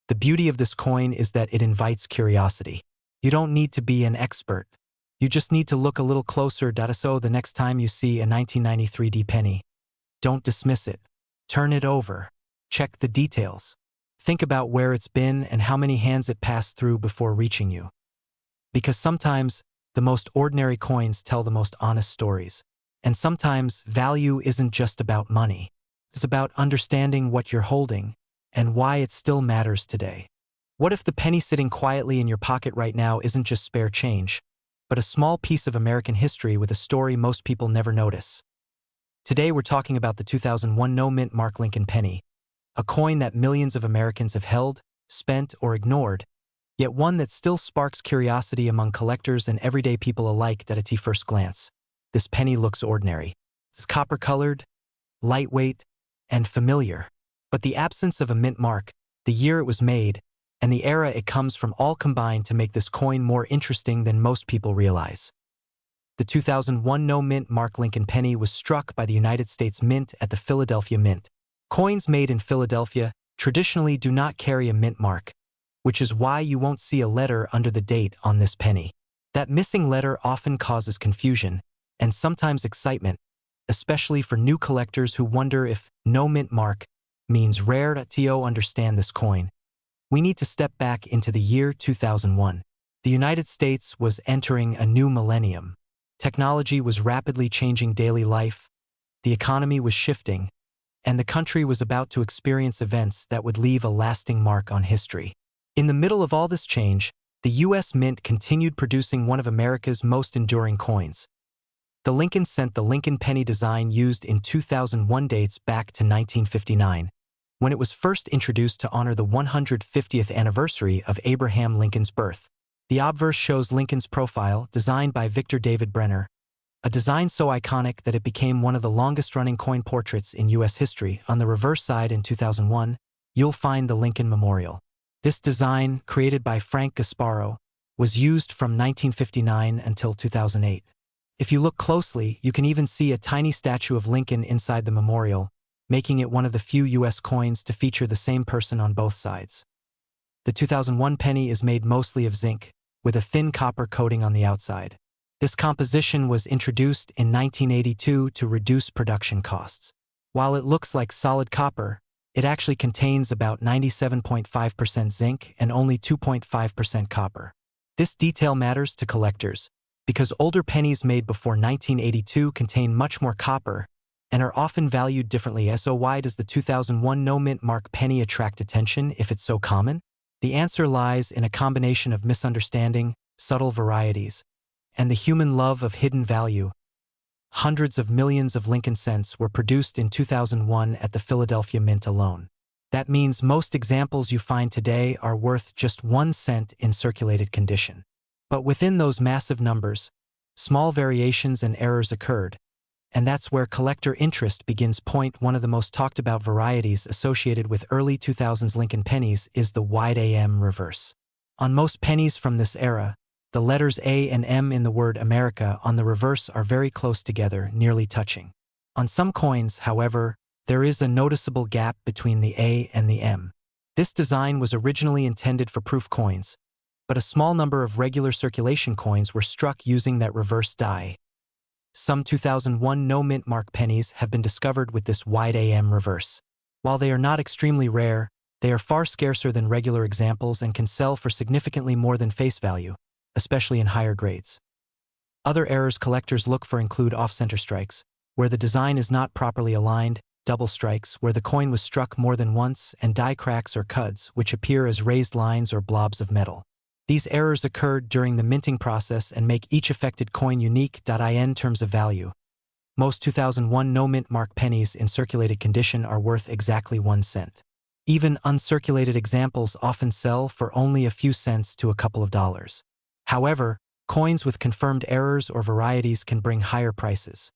The beauty of this coin is that it invites curiosity. You don't need to be an expert. You just need to look a little closer. So the next time you see a 1993 penny, don't dismiss it. Turn it over. Check the details. Think about where it's been and how many hands it passed through before reaching you. Because sometimes, the most ordinary coins tell the most honest stories. And sometimes, value isn't just about money. It's about understanding what you're holding and why it still matters today. What if the penny sitting quietly in your pocket right now isn't just spare change, but a small piece of American history with a story most people never notice? Today we're talking about the 2001 no-mint mark Lincoln penny, a coin that millions of Americans have held, spent, or ignored, yet one that still sparks curiosity among collectors and everyday people alike. At first glance, this penny looks ordinary. It's copper-colored, lightweight, and familiar. But the absence of a mint mark, the year it was made, and the era it comes from all combine to make this coin more interesting than most people realize. The 2001 no-mint mark Lincoln penny was struck by the United States Mint at the Philadelphia Mint. Coins made in Philadelphia traditionally do not carry a mint mark, which is why you won't see a letter under the date on this penny. That missing letter often causes confusion and sometimes excitement, especially for new collectors who wonder if no mint mark means rare. To understand this coin, we need to step back into the year 2001. The United States was entering a new millennium. Technology was rapidly changing daily life, the economy was shifting, and the country was about to experience events that would leave a lasting mark on history. In the middle of all this change, the U.S. Mint continued producing one of America's most enduring coins. The Lincoln Cent, the Lincoln penny design used in 2001, dates back to 1959, when it was first introduced to honor the 150th anniversary of Abraham Lincoln's birth. The obverse shows Lincoln's profile, designed by Victor David Brenner, a design so iconic that it became one of the longest-running coin portraits in U.S. history. On the reverse side, in 2001, you'll find the Lincoln Memorial. This design, created by Frank Gasparo, was used from 1959 until 2008. If you look closely, you can even see a tiny statue of Lincoln inside the memorial, making it one of the few U.S. coins to feature the same person on both sides. The 2001 penny is made mostly of zinc, with a thin copper coating on the outside. This composition was introduced in 1982 to reduce production costs. While it looks like solid copper, it actually contains about 97.5% zinc and only 2.5% copper. This detail matters to collectors, because older pennies made before 1982 contain much more copper and are often valued differently. So why does the 2001 no-mint mark penny attract attention if it's so common? The answer lies in a combination of misunderstanding, subtle varieties, and the human love of hidden value. Hundreds of millions of Lincoln cents were produced in 2001 at the Philadelphia Mint alone. That means most examples you find today are worth just 1 cent in circulated condition. But within those massive numbers, small variations and errors occurred, and that's where collector interest begins. One of the most talked about varieties associated with early 2000s Lincoln pennies is the wide AM reverse. On most pennies from this era, the letters A and M in the word America on the reverse are very close together, nearly touching. On some coins, however, there is a noticeable gap between the A and the M. This design was originally intended for proof coins, but a small number of regular circulation coins were struck using that reverse die. Some 2001 no-mint mark pennies have been discovered with this wide AM reverse. While they are not extremely rare, they are far scarcer than regular examples and can sell for significantly more than face value, especially in higher grades. Other errors collectors look for include off-center strikes, where the design is not properly aligned, double strikes, where the coin was struck more than once, and die cracks or cuds, which appear as raised lines or blobs of metal. These errors occurred during the minting process and make each affected coin unique. In terms of value, most 2001 no-mint mark pennies in circulated condition are worth exactly 1 cent. Even uncirculated examples often sell for only a few cents to a couple of dollars. However, coins with confirmed errors or varieties can bring higher prices.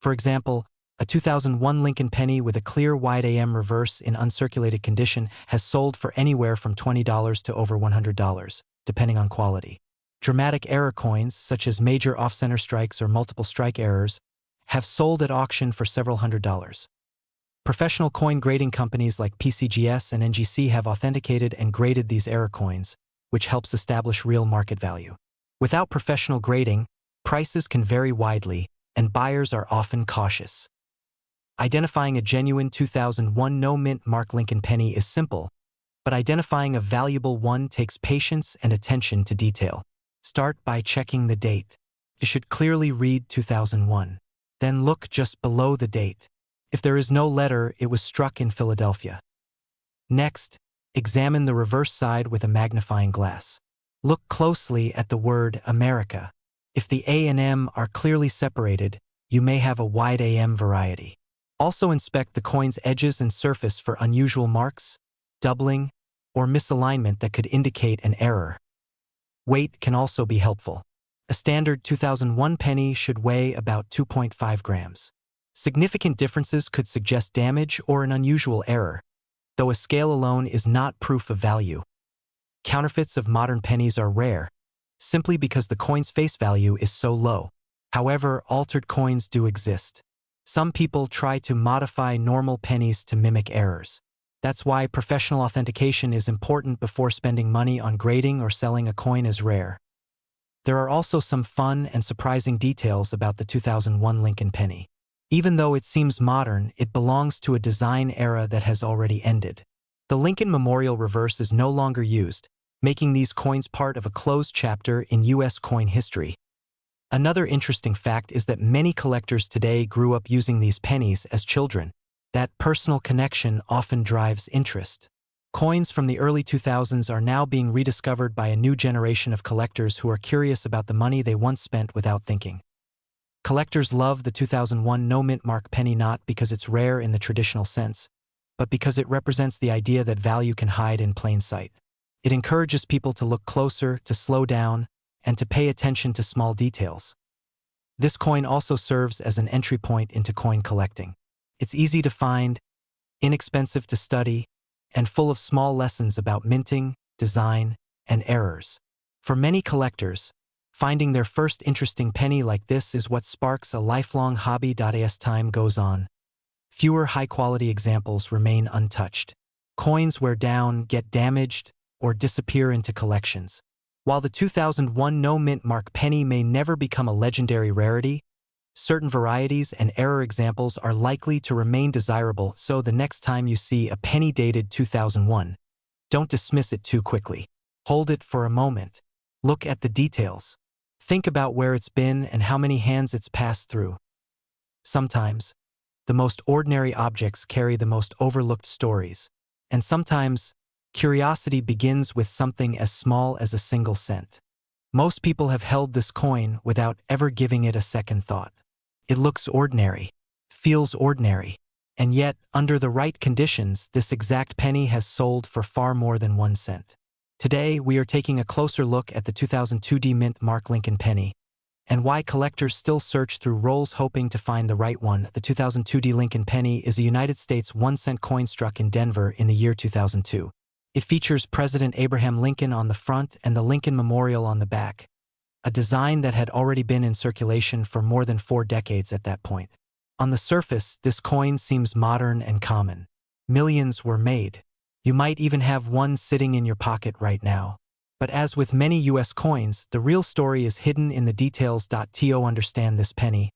For example, a 2001 Lincoln penny with a clear wide AM reverse in uncirculated condition has sold for anywhere from $20 to over $100, depending on quality. Dramatic error coins, such as major off-center strikes or multiple strike errors, have sold at auction for several $100s. Professional coin grading companies like PCGS and NGC have authenticated and graded these error coins, which helps establish real market value. Without professional grading, prices can vary widely, and buyers are often cautious. Identifying a genuine 2001 no-mint mark Lincoln penny is simple, but identifying a valuable one takes patience and attention to detail. Start by checking the date. It should clearly read 2001. Then look just below the date. If there is no letter, it was struck in Philadelphia. Next, examine the reverse side with a magnifying glass. Look closely at the word America. If the A and M are clearly separated, you may have a wide AM variety. Also inspect the coin's edges and surface for unusual marks, doubling, or misalignment that could indicate an error. Weight can also be helpful. A standard 2001 penny should weigh about 2.5 grams. Significant differences could suggest damage or an unusual error, though a scale alone is not proof of value. Counterfeits of modern pennies are rare, simply because the coin's face value is so low. However, altered coins do exist. Some people try to modify normal pennies to mimic errors. That's why professional authentication is important before spending money on grading or selling a coin as rare. There are also some fun and surprising details about the 2001 Lincoln penny. Even though it seems modern, it belongs to a design era that has already ended. The Lincoln Memorial reverse is no longer used, making these coins part of a closed chapter in U.S. coin history. Another interesting fact is that many collectors today grew up using these pennies as children. That personal connection often drives interest. Coins from the early 2000s are now being rediscovered by a new generation of collectors who are curious about the money they once spent without thinking. Collectors love the 2001 no-mint mark penny not because it's rare in the traditional sense, but because it represents the idea that value can hide in plain sight. It encourages people to look closer, to slow down, and to pay attention to small details. This coin also serves as an entry point into coin collecting. It's easy to find, inexpensive to study, and full of small lessons about minting, design, and errors. For many collectors, finding their first interesting penny like this is what sparks a lifelong hobby. As time goes on, fewer high-quality examples remain untouched. Coins wear down, get damaged, or disappear into collections. While the 2001 no-mint mark penny may never become a legendary rarity, certain varieties and error examples are likely to remain desirable, so the next time you see a penny dated 2001, don't dismiss it too quickly. Hold it for a moment. Look at the details. Think about where it's been and how many hands it's passed through. Sometimes, the most ordinary objects carry the most overlooked stories, and sometimes, curiosity begins with something as small as a single cent. Most people have held this coin without ever giving it a second thought. It looks ordinary, feels ordinary, and yet, under the right conditions, this exact penny has sold for far more than 1 cent. Today, we are taking a closer look at the 2002 D-Mint Mark Lincoln penny, and why collectors still search through rolls hoping to find the right one. The 2002 D Lincoln penny is a United States 1-cent coin struck in Denver in the year 2002. It features President Abraham Lincoln on the front and the Lincoln Memorial on the back, a design that had already been in circulation for more than 4 decades at that point. On the surface, this coin seems modern and common. Millions were made. You might even have one sitting in your pocket right now. But as with many U.S. coins, the real story is hidden in the details. To understand this penny,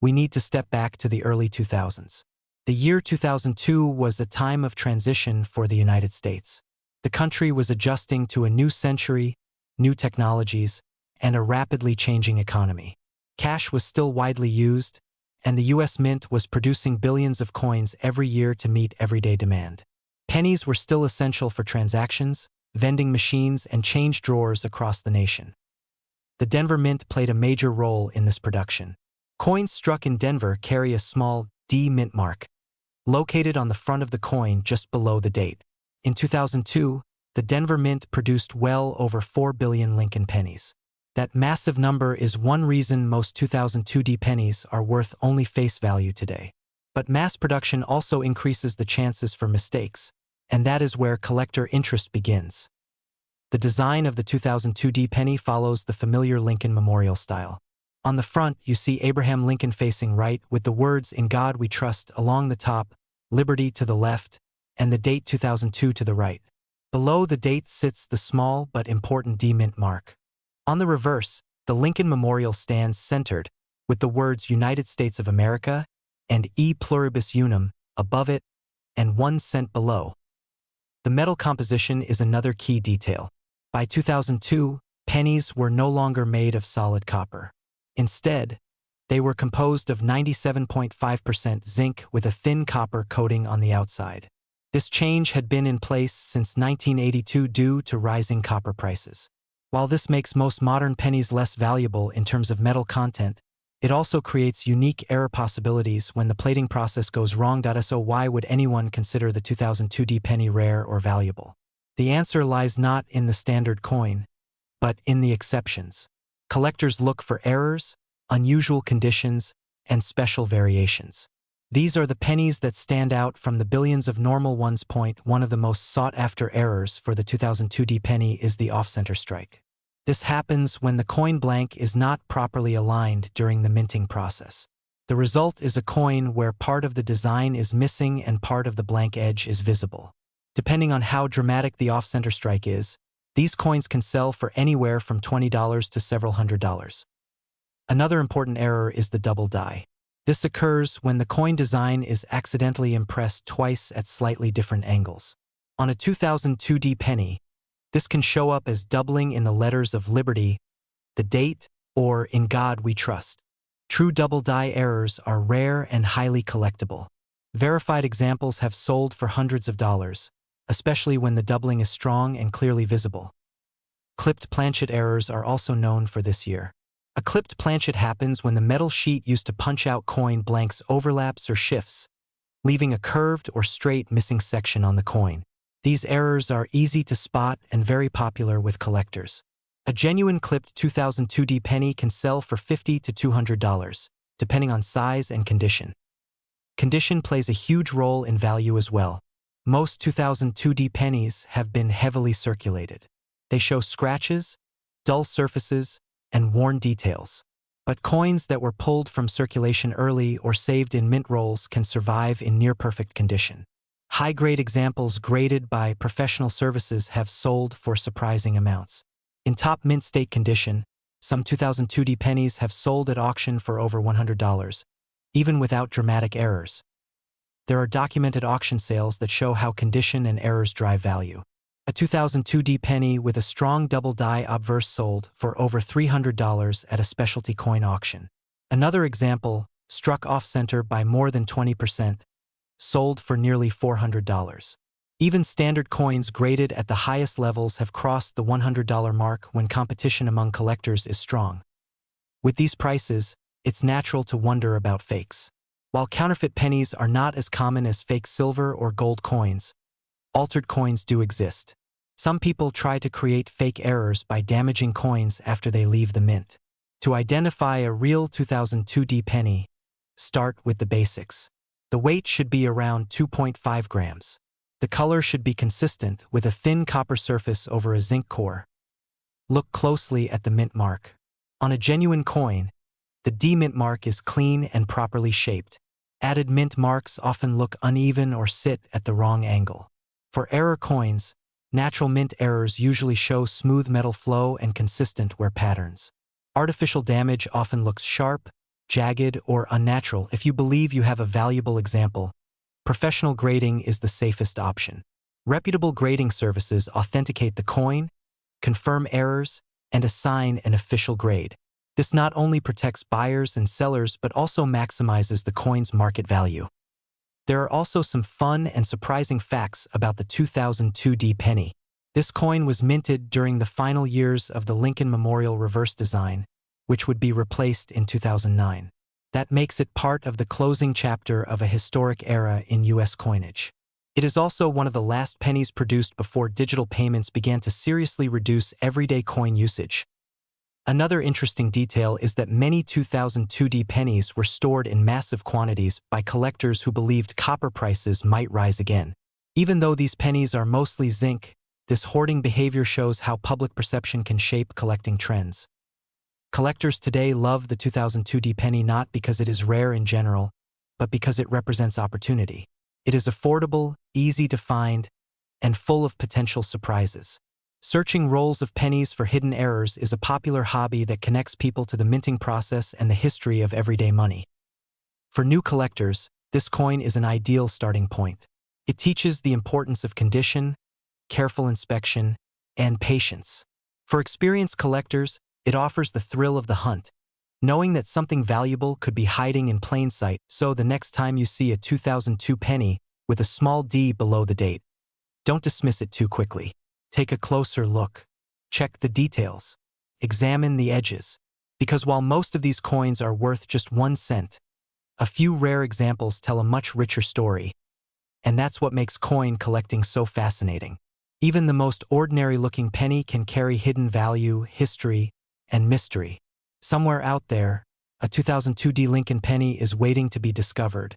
we need to step back to the early 2000s. The year 2002 was a time of transition for the United States. The country was adjusting to a new century, new technologies, and a rapidly changing economy. Cash was still widely used, and the U.S. Mint was producing billions of coins every year to meet everyday demand. Pennies were still essential for transactions, vending machines, and change drawers across the nation. The Denver Mint played a major role in this production. Coins struck in Denver carry a small D mint mark, located on the front of the coin just below the date. In 2002, the Denver Mint produced well over 4 billion Lincoln pennies. That massive number is one reason most 2002 D pennies are worth only face value today. But mass production also increases the chances for mistakes, and that is where collector interest begins. The design of the 2002 D penny follows the familiar Lincoln Memorial style. On the front, you see Abraham Lincoln facing right with the words "In God We Trust" along the top, Liberty to the left, and the date 2002 to the right. Below the date sits the small but important D mint mark. On the reverse, the Lincoln Memorial stands centered, with the words United States of America and E pluribus unum above it and 1 cent below. The metal composition is another key detail. By 2002, pennies were no longer made of solid copper. Instead, they were composed of 97.5% zinc with a thin copper coating on the outside. This change had been in place since 1982 due to rising copper prices. While this makes most modern pennies less valuable in terms of metal content, it also creates unique error possibilities when the plating process goes wrong. So why would anyone consider the 2002 D penny rare or valuable? The answer lies not in the standard coin, but in the exceptions. Collectors look for errors, unusual conditions, and special variations. These are the pennies that stand out from the billions of normal ones. One of the most sought-after errors for the 2002 D penny is the off-center strike. This happens when the coin blank is not properly aligned during the minting process. The result is a coin where part of the design is missing and part of the blank edge is visible. Depending on how dramatic the off-center strike is, these coins can sell for anywhere from $20 to several $100s. Another important error is the double die. This occurs when the coin design is accidentally impressed twice at slightly different angles. On a 2002 D penny, this can show up as doubling in the letters of Liberty, the date, or In God We Trust. True double die errors are rare and highly collectible. Verified examples have sold for hundreds of dollars, especially when the doubling is strong and clearly visible. Clipped planchet errors are also known for this year. A clipped planchet happens when the metal sheet used to punch out coin blanks overlaps or shifts, leaving a curved or straight missing section on the coin. These errors are easy to spot and very popular with collectors. A genuine clipped 2002D penny can sell for $50 to $200, depending on size and condition. Condition plays a huge role in value as well. Most 2002D pennies have been heavily circulated. They show scratches, dull surfaces, and worn details. But coins that were pulled from circulation early or saved in mint rolls can survive in near-perfect condition. High-grade examples graded by professional services have sold for surprising amounts. In top mint state condition, some 2002D pennies have sold at auction for over $100, even without dramatic errors. There are documented auction sales that show how condition and errors drive value. A 2002D penny with a strong double die obverse sold for over $300 at a specialty coin auction. Another example, struck off-center by more than 20%, sold for nearly $400. Even standard coins graded at the highest levels have crossed the $100 mark when competition among collectors is strong. With these prices, it's natural to wonder about fakes. While counterfeit pennies are not as common as fake silver or gold coins, altered coins do exist. Some people try to create fake errors by damaging coins after they leave the mint. To identify a real 2002D penny, start with the basics. The weight should be around 2.5 grams. The color should be consistent with a thin copper surface over a zinc core. Look closely at the mint mark. On a genuine coin, the D mint mark is clean and properly shaped. Added mint marks often look uneven or sit at the wrong angle. For error coins, natural mint errors usually show smooth metal flow and consistent wear patterns. Artificial damage often looks sharp, jagged, or unnatural. If you believe you have a valuable example, professional grading is the safest option. Reputable grading services authenticate the coin, confirm errors, and assign an official grade. This not only protects buyers and sellers but also maximizes the coin's market value. There are also some fun and surprising facts about the 2002D penny. This coin was minted during the final years of the Lincoln Memorial reverse design, which would be replaced in 2009. That makes it part of the closing chapter of a historic era in U.S. coinage. It is also one of the last pennies produced before digital payments began to seriously reduce everyday coin usage. Another interesting detail is that many 2002D pennies were stored in massive quantities by collectors who believed copper prices might rise again. Even though these pennies are mostly zinc, this hoarding behavior shows how public perception can shape collecting trends. Collectors today love the 2002D penny not because it is rare in general, but because it represents opportunity. It is affordable, easy to find, and full of potential surprises. Searching rolls of pennies for hidden errors is a popular hobby that connects people to the minting process and the history of everyday money. For new collectors, this coin is an ideal starting point. It teaches the importance of condition, careful inspection, and patience. For experienced collectors, it offers the thrill of the hunt, knowing that something valuable could be hiding in plain sight. So the next time you see a 2002 penny with a small D below the date, don't dismiss it too quickly. Take a closer look. Check the details. Examine the edges. Because while most of these coins are worth just 1 cent, a few rare examples tell a much richer story. And that's what makes coin collecting so fascinating. Even the most ordinary-looking penny can carry hidden value, history, and mystery. Somewhere out there, a 2002D Lincoln penny is waiting to be discovered,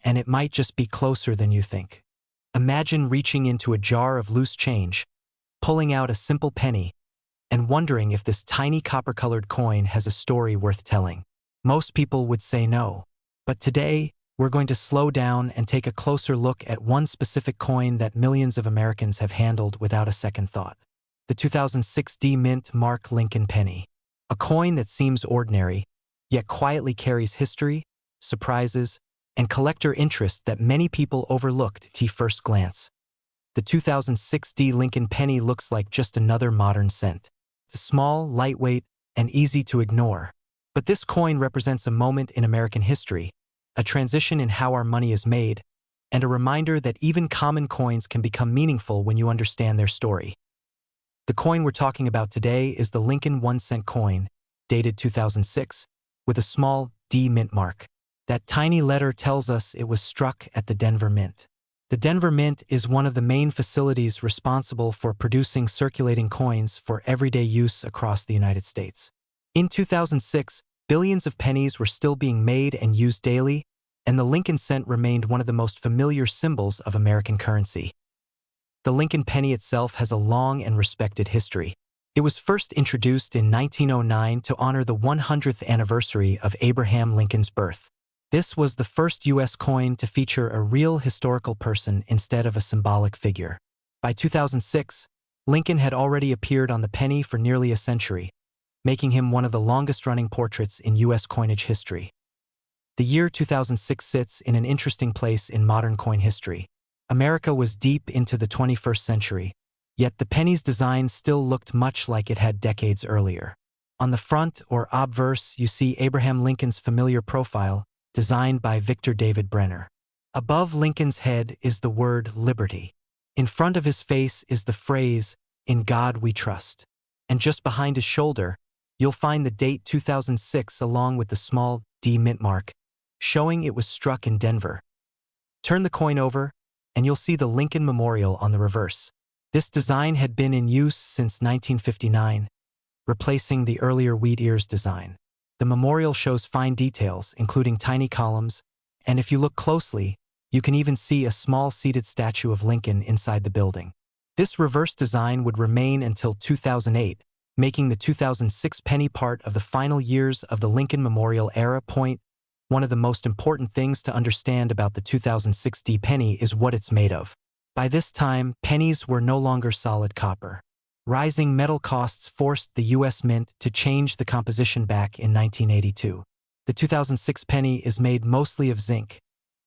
and it might just be closer than you think. Imagine reaching into a jar of loose change, pulling out a simple penny, and wondering if this tiny copper-colored coin has a story worth telling. Most people would say no. But today, we're going to slow down and take a closer look at one specific coin that millions of Americans have handled without a second thought. The 2006 D Mint Mark Lincoln penny. A coin that seems ordinary, yet quietly carries history, surprises, and collector interest that many people overlooked at first glance. The 2006 D Lincoln penny looks like just another modern cent. It's small, lightweight, and easy to ignore. But this coin represents a moment in American history, a transition in how our money is made, and a reminder that even common coins can become meaningful when you understand their story. The coin we're talking about today is the Lincoln 1-cent coin, dated 2006, with a small D mint mark. That tiny letter tells us it was struck at the Denver Mint. The Denver Mint is one of the main facilities responsible for producing circulating coins for everyday use across the United States. In 2006, billions of pennies were still being made and used daily, and the Lincoln cent remained one of the most familiar symbols of American currency. The Lincoln penny itself has a long and respected history. It was first introduced in 1909 to honor the 100th anniversary of Abraham Lincoln's birth. This was the first U.S. coin to feature a real historical person instead of a symbolic figure. By 2006, Lincoln had already appeared on the penny for nearly a century, making him one of the longest-running portraits in U.S. coinage history. The year 2006 sits in an interesting place in modern coin history. America was deep into the 21st century, yet the penny's design still looked much like it had decades earlier. On the front, or obverse, you see Abraham Lincoln's familiar profile, designed by Victor David Brenner. Above Lincoln's head is the word liberty. In front of his face is the phrase, "In God we trust." And just behind his shoulder, you'll find the date 2006 along with the small D mint mark, showing it was struck in Denver. Turn the coin over, and you'll see the Lincoln Memorial on the reverse. This design had been in use since 1959, replacing the earlier wheat ears design. The memorial shows fine details, including tiny columns, and if you look closely, you can even see a small seated statue of Lincoln inside the building. This reverse design would remain until 2008, making the 2006 penny part of the final years of the Lincoln Memorial era. One of the most important things to understand about the 2006 D penny is what it's made of. By this time, pennies were no longer solid copper. Rising metal costs forced the U.S. Mint to change the composition back in 1982. The 2006 penny is made mostly of zinc,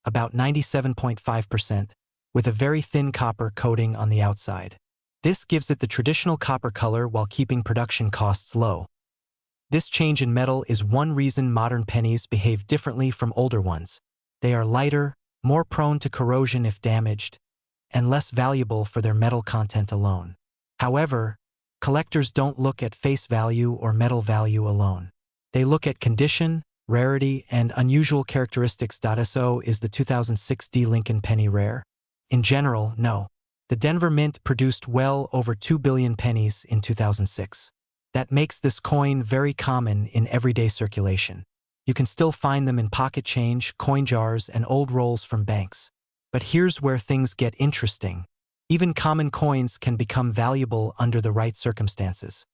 about 97.5%, with a very thin copper coating on the outside. This gives it the traditional copper color while keeping production costs low. This change in metal is one reason modern pennies behave differently from older ones. They are lighter, more prone to corrosion if damaged, and less valuable for their metal content alone. However, collectors don't look at face value or metal value alone. They look at condition, rarity, and unusual characteristics. So is the 2006 D Lincoln penny rare? In general, no. The Denver Mint produced well over 2 billion pennies in 2006. That makes this coin very common in everyday circulation. You can still find them in pocket change, coin jars, and old rolls from banks. But here's where things get interesting. Even common coins can become valuable under the right circumstances.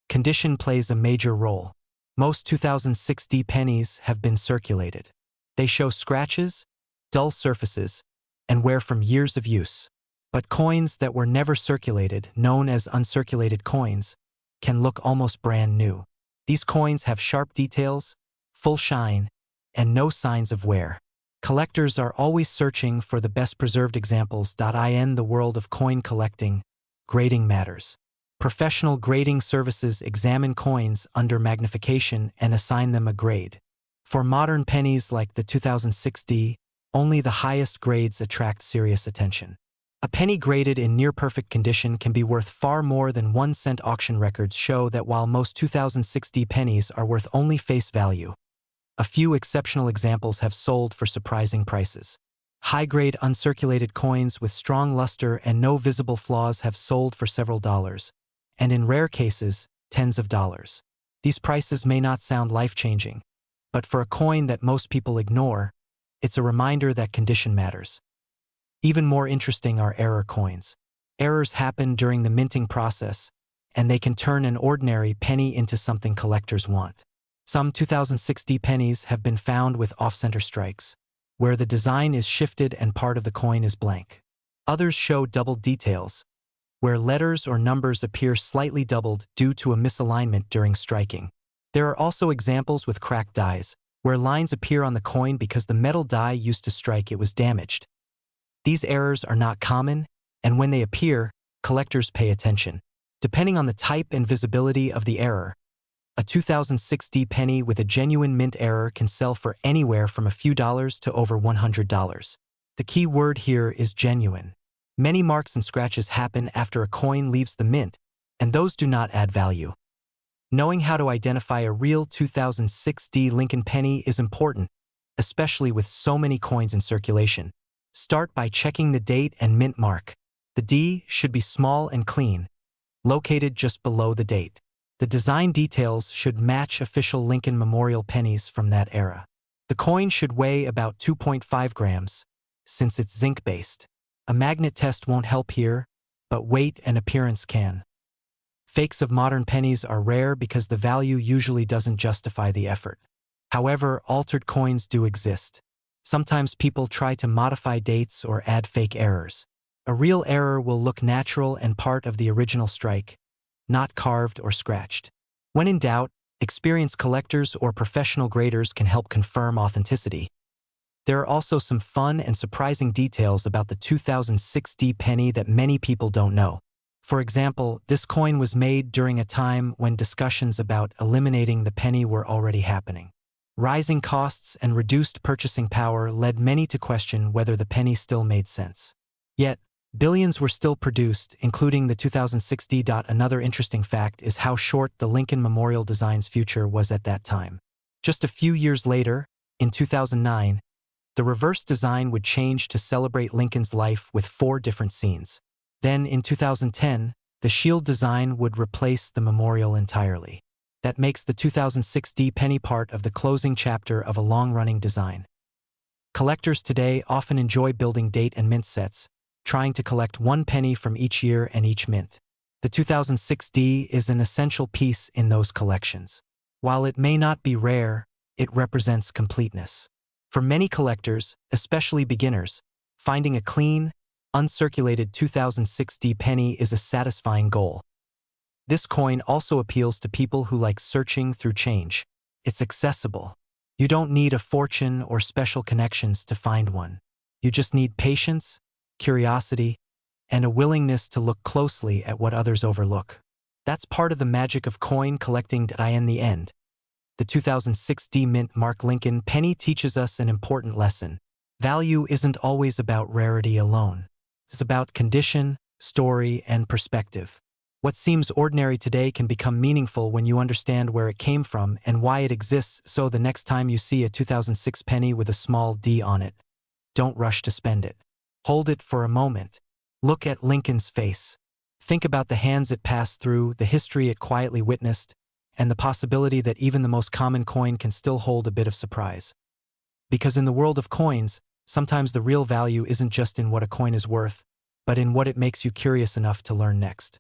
Condition plays a major role. Most 2006 D pennies have been circulated. They show scratches, dull surfaces, and wear from years of use. But coins that were never circulated, known as uncirculated coins, can look almost brand new. These coins have sharp details, full shine, and no signs of wear. Collectors are always searching for the best preserved examples. In the world of coin collecting, grading matters. Professional grading services examine coins under magnification and assign them a grade. For modern pennies like the 2006 D, only the highest grades attract serious attention. A penny graded in near-perfect condition can be worth far more than 1 cent. Auction records show that while most 2006 D pennies are worth only face value, a few exceptional examples have sold for surprising prices. High-grade uncirculated coins with strong luster and no visible flaws have sold for several dollars, and in rare cases, tens of dollars. These prices may not sound life-changing, but for a coin that most people ignore, it's a reminder that condition matters. Even more interesting are error coins. Errors happen during the minting process, and they can turn an ordinary penny into something collectors want. Some 2006 D pennies have been found with off-center strikes, where the design is shifted and part of the coin is blank. Others show doubled details, where letters or numbers appear slightly doubled due to a misalignment during striking. There are also examples with cracked dies, where lines appear on the coin because the metal die used to strike it was damaged. These errors are not common, and when they appear, collectors pay attention. Depending on the type and visibility of the error, a 2006 D penny with a genuine mint error can sell for anywhere from a few dollars to over $100. The key word here is genuine. Many marks and scratches happen after a coin leaves the mint, and those do not add value. Knowing how to identify a real 2006 Lincoln penny is important, especially with so many coins in circulation. Start by checking the date and mint mark. The D should be small and clean, located just below the date. The design details should match official Lincoln Memorial pennies from that era. The coin should weigh about 2.5 grams, since it's zinc-based. A magnet test won't help here, but weight and appearance can. Fakes of modern pennies are rare because the value usually doesn't justify the effort. However, altered coins do exist. Sometimes people try to modify dates or add fake errors. A real error will look natural and part of the original strike, not carved or scratched. When in doubt, experienced collectors or professional graders can help confirm authenticity. There are also some fun and surprising details about the 2006 penny that many people don't know. For example, this coin was made during a time when discussions about eliminating the penny were already happening. Rising costs and reduced purchasing power led many to question whether the penny still made sense. Yet, billions were still produced, including the 2006 Another interesting fact is how short the Lincoln Memorial design's future was at that time. Just a few years later, in 2009, the reverse design would change to celebrate Lincoln's life with 4 different scenes. Then, in 2010, the shield design would replace the memorial entirely. That makes the 2006 penny part of the closing chapter of a long-running design. Collectors today often enjoy building date and mint sets, trying to collect one penny from each year and each mint. The 2006 is an essential piece in those collections. While it may not be rare, it represents completeness. For many collectors, especially beginners, finding a clean, uncirculated 2006 penny is a satisfying goal. This coin also appeals to people who like searching through change. It's accessible. You don't need a fortune or special connections to find one. You just need patience, curiosity, and a willingness to look closely at what others overlook. That's part of the magic of coin collecting. In the end, the 2006 mint mark Lincoln penny teaches us an important lesson. Value isn't always about rarity alone. It's about condition, story, and perspective. What seems ordinary today can become meaningful when you understand where it came from and why it exists. So the next time you see a 2006 penny with a small D on it, don't rush to spend it. Hold it for a moment. Look at Lincoln's face. Think about the hands it passed through, the history it quietly witnessed, and the possibility that even the most common coin can still hold a bit of surprise. Because in the world of coins, sometimes the real value isn't just in what a coin is worth, but in what it makes you curious enough to learn next.